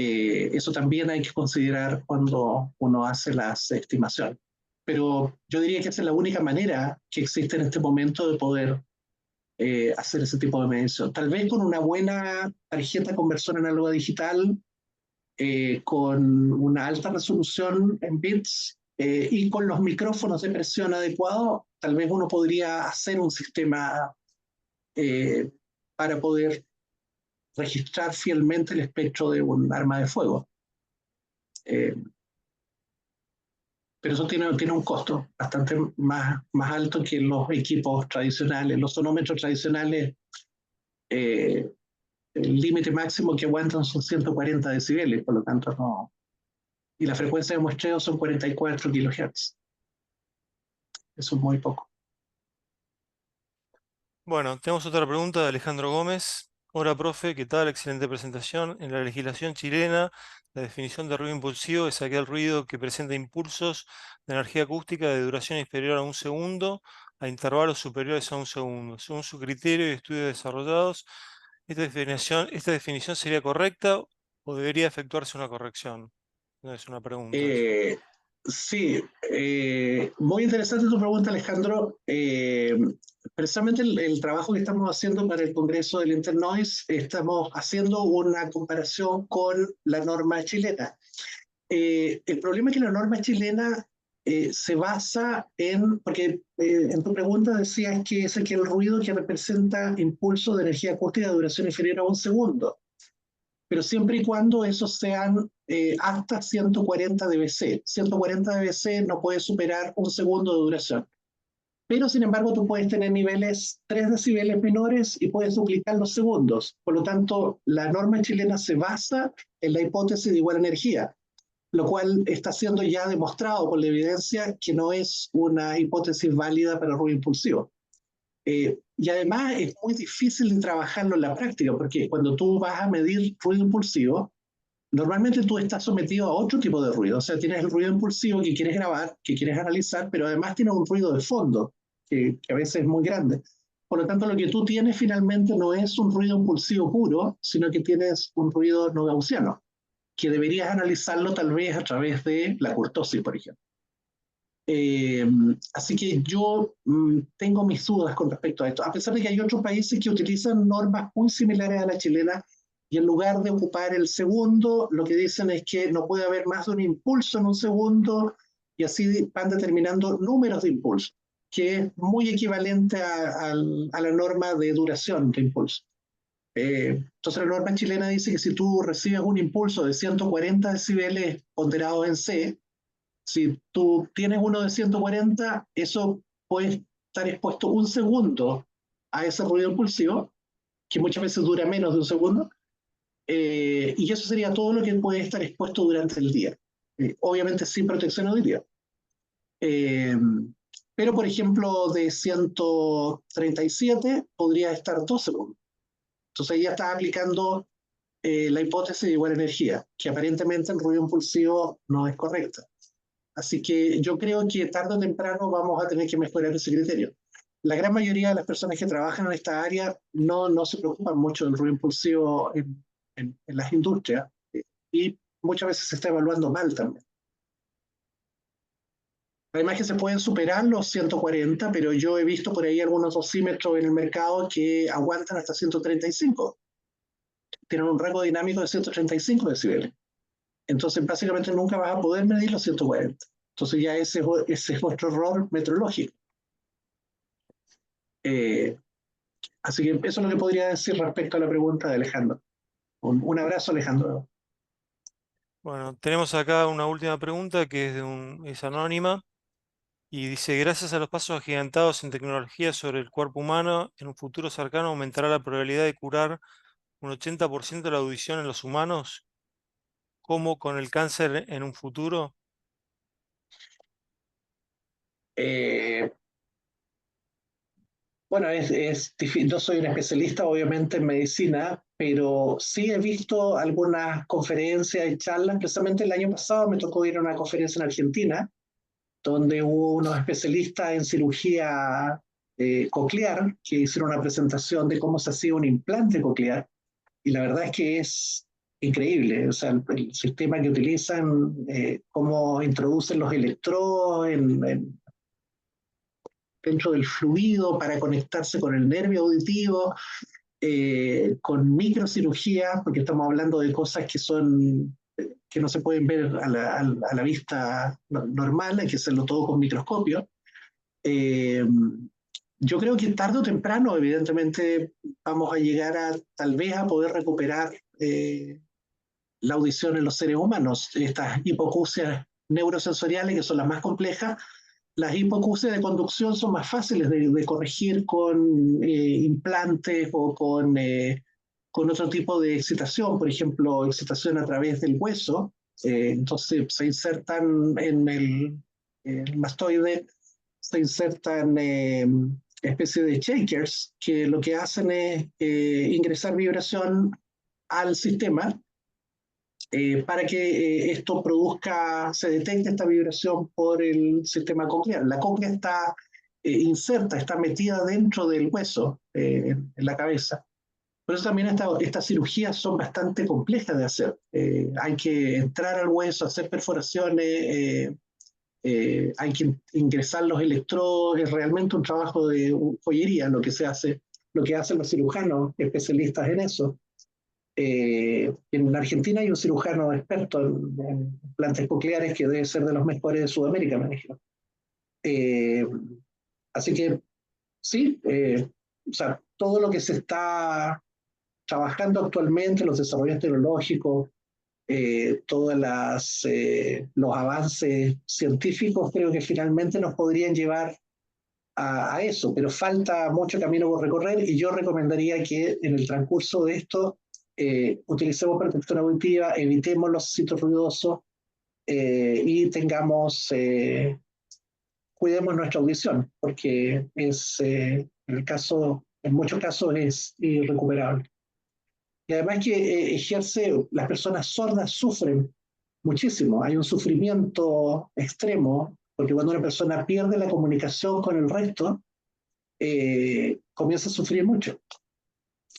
Eso también hay que considerar cuando uno hace las estimaciones. Pero yo diría que esa es la única manera que existe en este momento de poder hacer ese tipo de medición. Tal vez con una buena tarjeta conversor análoga digital, con una alta resolución en bits y con los micrófonos de presión adecuados, tal vez uno podría hacer un sistema para poder registrar fielmente el espectro de un arma de fuego. Pero eso tiene un costo bastante más alto que los equipos tradicionales. Los sonómetros tradicionales el límite máximo que aguantan son 140 decibeles, por lo tanto no. Y la frecuencia de muestreo son 44 kHz. Eso es muy poco.
Bueno, tenemos otra pregunta de Alejandro Gómez. Hola, profe, ¿qué tal? Excelente presentación. En la legislación chilena, la definición de ruido impulsivo es aquel ruido que presenta impulsos de energía acústica de duración inferior a un segundo a intervalos superiores a un segundo. Según su criterio y estudios desarrollados, ¿esta definición sería correcta o debería efectuarse una corrección? No es una pregunta.
Eh, sí, muy interesante tu pregunta, Alejandro. Precisamente el trabajo que estamos haciendo para el Congreso del Internoise, estamos haciendo una comparación con la norma chilena. El problema es que la norma chilena se basa en, porque en tu pregunta decías que es aquel ruido que representa impulso de energía acústica de duración inferior a un segundo, pero siempre y cuando esos sean hasta 140 dBc. 140 dBc no puede superar un segundo de duración. Pero sin embargo tú puedes tener niveles 3 decibeles menores y puedes duplicar los segundos. Por lo tanto, la norma chilena se basa en la hipótesis de igual energía, lo cual está siendo ya demostrado por la evidencia que no es una hipótesis válida para el ruido impulsivo. Y además es muy difícil de trabajarlo en la práctica, porque cuando tú vas a medir ruido impulsivo, normalmente tú estás sometido a otro tipo de ruido. O sea, tienes el ruido impulsivo que quieres grabar, que quieres analizar, pero además tienes un ruido de fondo, que a veces es muy grande. Por lo tanto, lo que tú tienes finalmente no es un ruido impulsivo puro, sino que tienes un ruido no gaussiano, que deberías analizarlo tal vez a través de la kurtosis, por ejemplo. Así que yo tengo mis dudas con respecto a esto, a pesar de que hay otros países que utilizan normas muy similares a la chilena y en lugar de ocupar el segundo, lo que dicen es que no puede haber más de un impulso en un segundo y así van determinando números de impulso, que es muy equivalente a la norma de duración de impulso. Entonces la norma chilena dice que si tú recibes un impulso de 140 decibeles ponderados en C, si tú tienes uno de 140, eso puede estar expuesto un segundo a ese ruido impulsivo, que muchas veces dura menos de un segundo, y eso sería todo lo que puede estar expuesto durante el día. Obviamente sin protección auditiva. Eh, pero, por ejemplo, de 137 podría estar 2 segundos. Entonces ya está aplicando la hipótesis de igual energía, que aparentemente el ruido impulsivo no es correcta. Así que yo creo que tarde o temprano vamos a tener que mejorar ese criterio. La gran mayoría de las personas que trabajan en esta área no se preocupan mucho del ruido impulsivo en las industrias y muchas veces se está evaluando mal también. Además que se pueden superar los 140, pero yo he visto por ahí algunos dosímetros en el mercado que aguantan hasta 135. Tienen un rango dinámico de 135 decibeles. Entonces, básicamente nunca vas a poder medir los 140. Entonces ya ese es vuestro error meteorológico. Así que eso es lo que podría decir respecto a la pregunta de Alejandro. Un abrazo, Alejandro.
Bueno, tenemos acá una última pregunta que es anónima. Y dice, gracias a los pasos agigantados en tecnología sobre el cuerpo humano, en un futuro cercano aumentará la probabilidad de curar un 80% de la audición en los humanos, como con el cáncer en un futuro.
Eh, bueno, no soy un especialista, obviamente, en medicina, pero sí he visto algunas conferencias y charlas. Precisamente el año pasado me tocó ir a una conferencia en Argentina, donde hubo unos especialistas en cirugía coclear que hicieron una presentación de cómo se hacía un implante coclear. Y la verdad es que es increíble, o sea, el sistema que utilizan, cómo introducen los electrodos dentro del fluido para conectarse con el nervio auditivo, con microcirugía, porque estamos hablando de cosas que no se pueden ver a la vista normal, hay que hacerlo todo con microscopio. Eh, yo creo que tarde o temprano, evidentemente, vamos a llegar tal vez a poder recuperar la audición en los seres humanos. Estas hipoacusias neurosensoriales, que son las más complejas, las hipoacusias de conducción son más fáciles de corregir con implantes o con con otro tipo de excitación, por ejemplo, excitación a través del hueso. Entonces se insertan en el mastoide, se insertan especie de shakers que lo que hacen es ingresar vibración al sistema para que esto produzca, se detecte esta vibración por el sistema coclear. La cóclea está inserta, está metida dentro del hueso, en la cabeza. Por eso también estas cirugías son bastante complejas de hacer. Hay que entrar al hueso, hacer perforaciones, hay que ingresar los electrodos, es realmente un trabajo de joyería lo que se hace, lo que hacen los cirujanos especialistas en eso. En Argentina hay un cirujano experto en implantes cocleares que debe ser de los mejores de Sudamérica, me imagino. Eh, Así que sí, o sea, todo lo que se está trabajando actualmente, los desarrollos tecnológicos, todos los avances científicos, creo que finalmente nos podrían llevar a eso, pero falta mucho camino por recorrer y yo recomendaría que en el transcurso de esto utilicemos protección auditiva, evitemos los sitios ruidosos y cuidemos nuestra audición, porque en muchos casos es irrecuperable. Y además que las personas sordas sufren muchísimo, hay un sufrimiento extremo, porque cuando una persona pierde la comunicación con el resto, comienza a sufrir mucho.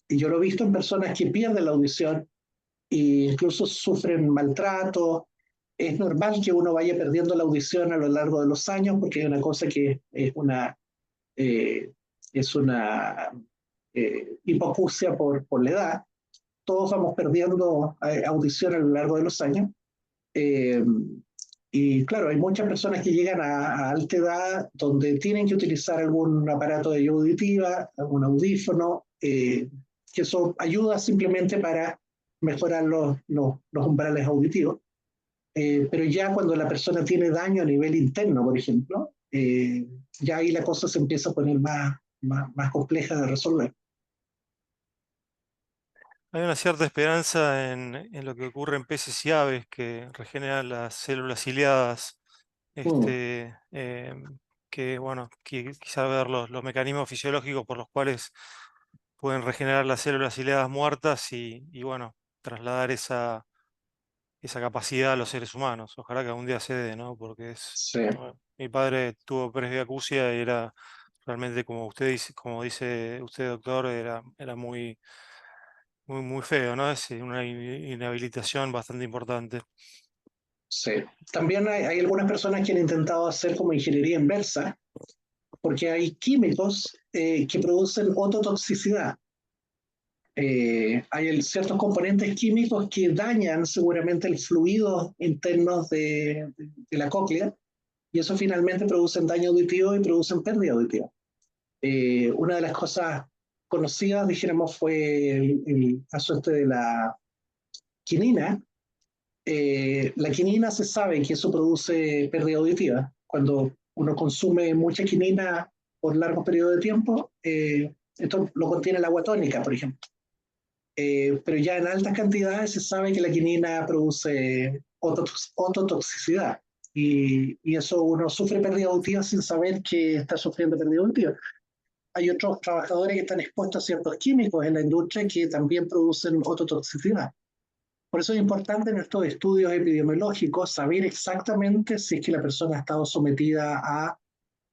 Y yo lo he visto en personas que pierden la audición e incluso sufren maltrato. Es normal que uno vaya perdiendo la audición a lo largo de los años porque hay una cosa que eh, es una hipoacusia por la edad. Todos vamos perdiendo audición a lo largo de los años. Eh, y claro, hay muchas personas que llegan a alta edad donde tienen que utilizar algún aparato de ayuda auditiva, algún audífono, que eso ayuda simplemente para mejorar los umbrales auditivos. Pero ya cuando la persona tiene daño a nivel interno, por ejemplo, ya ahí la cosa se empieza a poner más compleja de resolver.
Hay una cierta esperanza en lo que ocurre en peces y aves que regeneran las células ciliadas,
Mm,
que bueno, quizá ver los mecanismos fisiológicos por los cuales pueden regenerar las células ciliadas muertas y bueno, trasladar esa capacidad a los seres humanos. Ojalá que algún día se dé, ¿no? Porque
sí,
bueno, mi padre tuvo presbiacusia y era realmente como usted dice, como dice usted, doctor, era muy feo, ¿no? Es una inhabilitación bastante importante.
sí. También hay algunas personas que han intentado hacer como ingeniería inversa, porque hay químicos que producen ototoxicidad. Hay ciertos componentes químicos que dañan seguramente el fluido interno de la cóclea y eso finalmente producen daño auditivo y producen pérdida auditiva. Una de las cosas conocidas, dijéramos, fue el caso este de la quinina. La quinina se sabe que eso produce pérdida auditiva. Cuando uno consume mucha quinina por largos periodos de tiempo, esto lo contiene el agua tónica, por ejemplo. Pero ya en altas cantidades se sabe que la quinina produce ototoxicidad y eso uno sufre pérdida auditiva sin saber que está sufriendo pérdida auditiva. Hay otros trabajadores que están expuestos a ciertos químicos en la industria que también producen ototoxicidad. Por eso es importante en estos estudios epidemiológicos saber exactamente si es que la persona ha estado sometida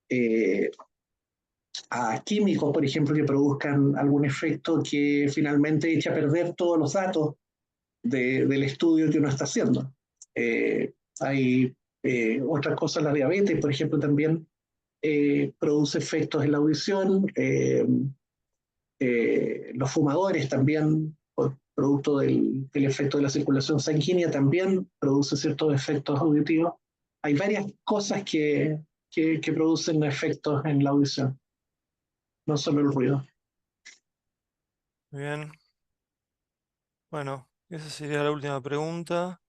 eh, a químicos, por ejemplo, que produzcan algún efecto que finalmente eche a perder todos los datos del estudio que uno está haciendo. Hay otras cosas, la diabetes, por ejemplo, también produce efectos en la audición. Los fumadores también, por producto del efecto de la circulación sanguínea, también produce ciertos efectos auditivos. Hay varias cosas que producen efectos en la audición, no solo el ruido.
Muy bien, bueno, esa sería la última pregunta.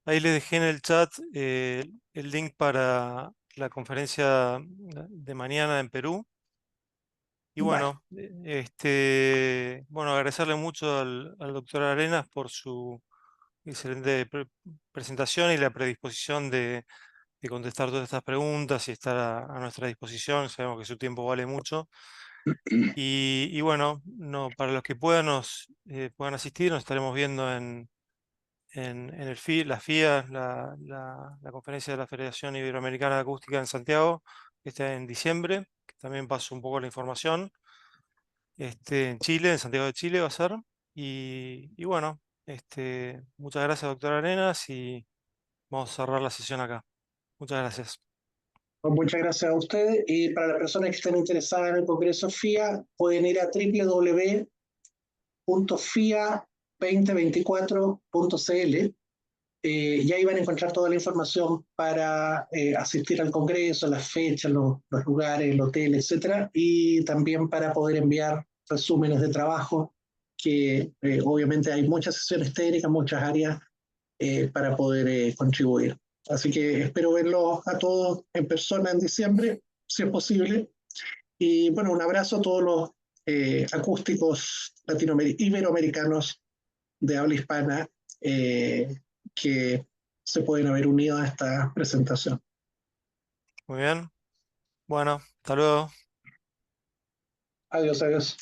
Ahí le dejé en el chat el link para la conferencia de mañana en Perú. Y
Vale.
bueno, bueno, agradecerle mucho al doctor Arenas por su excelente presentación y la predisposición de contestar todas estas preguntas y estar a nuestra disposición. Sabemos que su tiempo vale mucho. Y bueno, no, para los que puedan asistir, nos estaremos viendo en el la FIA, la conferencia de la Federación Iberoamericana de Acústica en Santiago, que está en diciembre, que también paso un poco la información. En Chile, en Santiago de Chile va a ser. Y bueno, muchas gracias, doctor Arenas, y vamos a cerrar la sesión acá. Muchas gracias.
Pues muchas gracias a ustedes y para las personas que estén interesadas en el Congreso FIA pueden ir a www.fia2024.cl y ahí van a encontrar toda la información para asistir al Congreso, las fechas, los lugares, el hotel, etcétera, y también para poder enviar resúmenes de trabajo, que obviamente hay muchas sesiones técnicas, muchas áreas para poder contribuir. Así que espero verlos a todos en persona en diciembre, si es posible. Y bueno, un abrazo a todos los acústicos iberoamericanos de habla hispana que se pueden haber unido a esta presentación.
Muy bien. Bueno, hasta luego.
Adiós, adiós.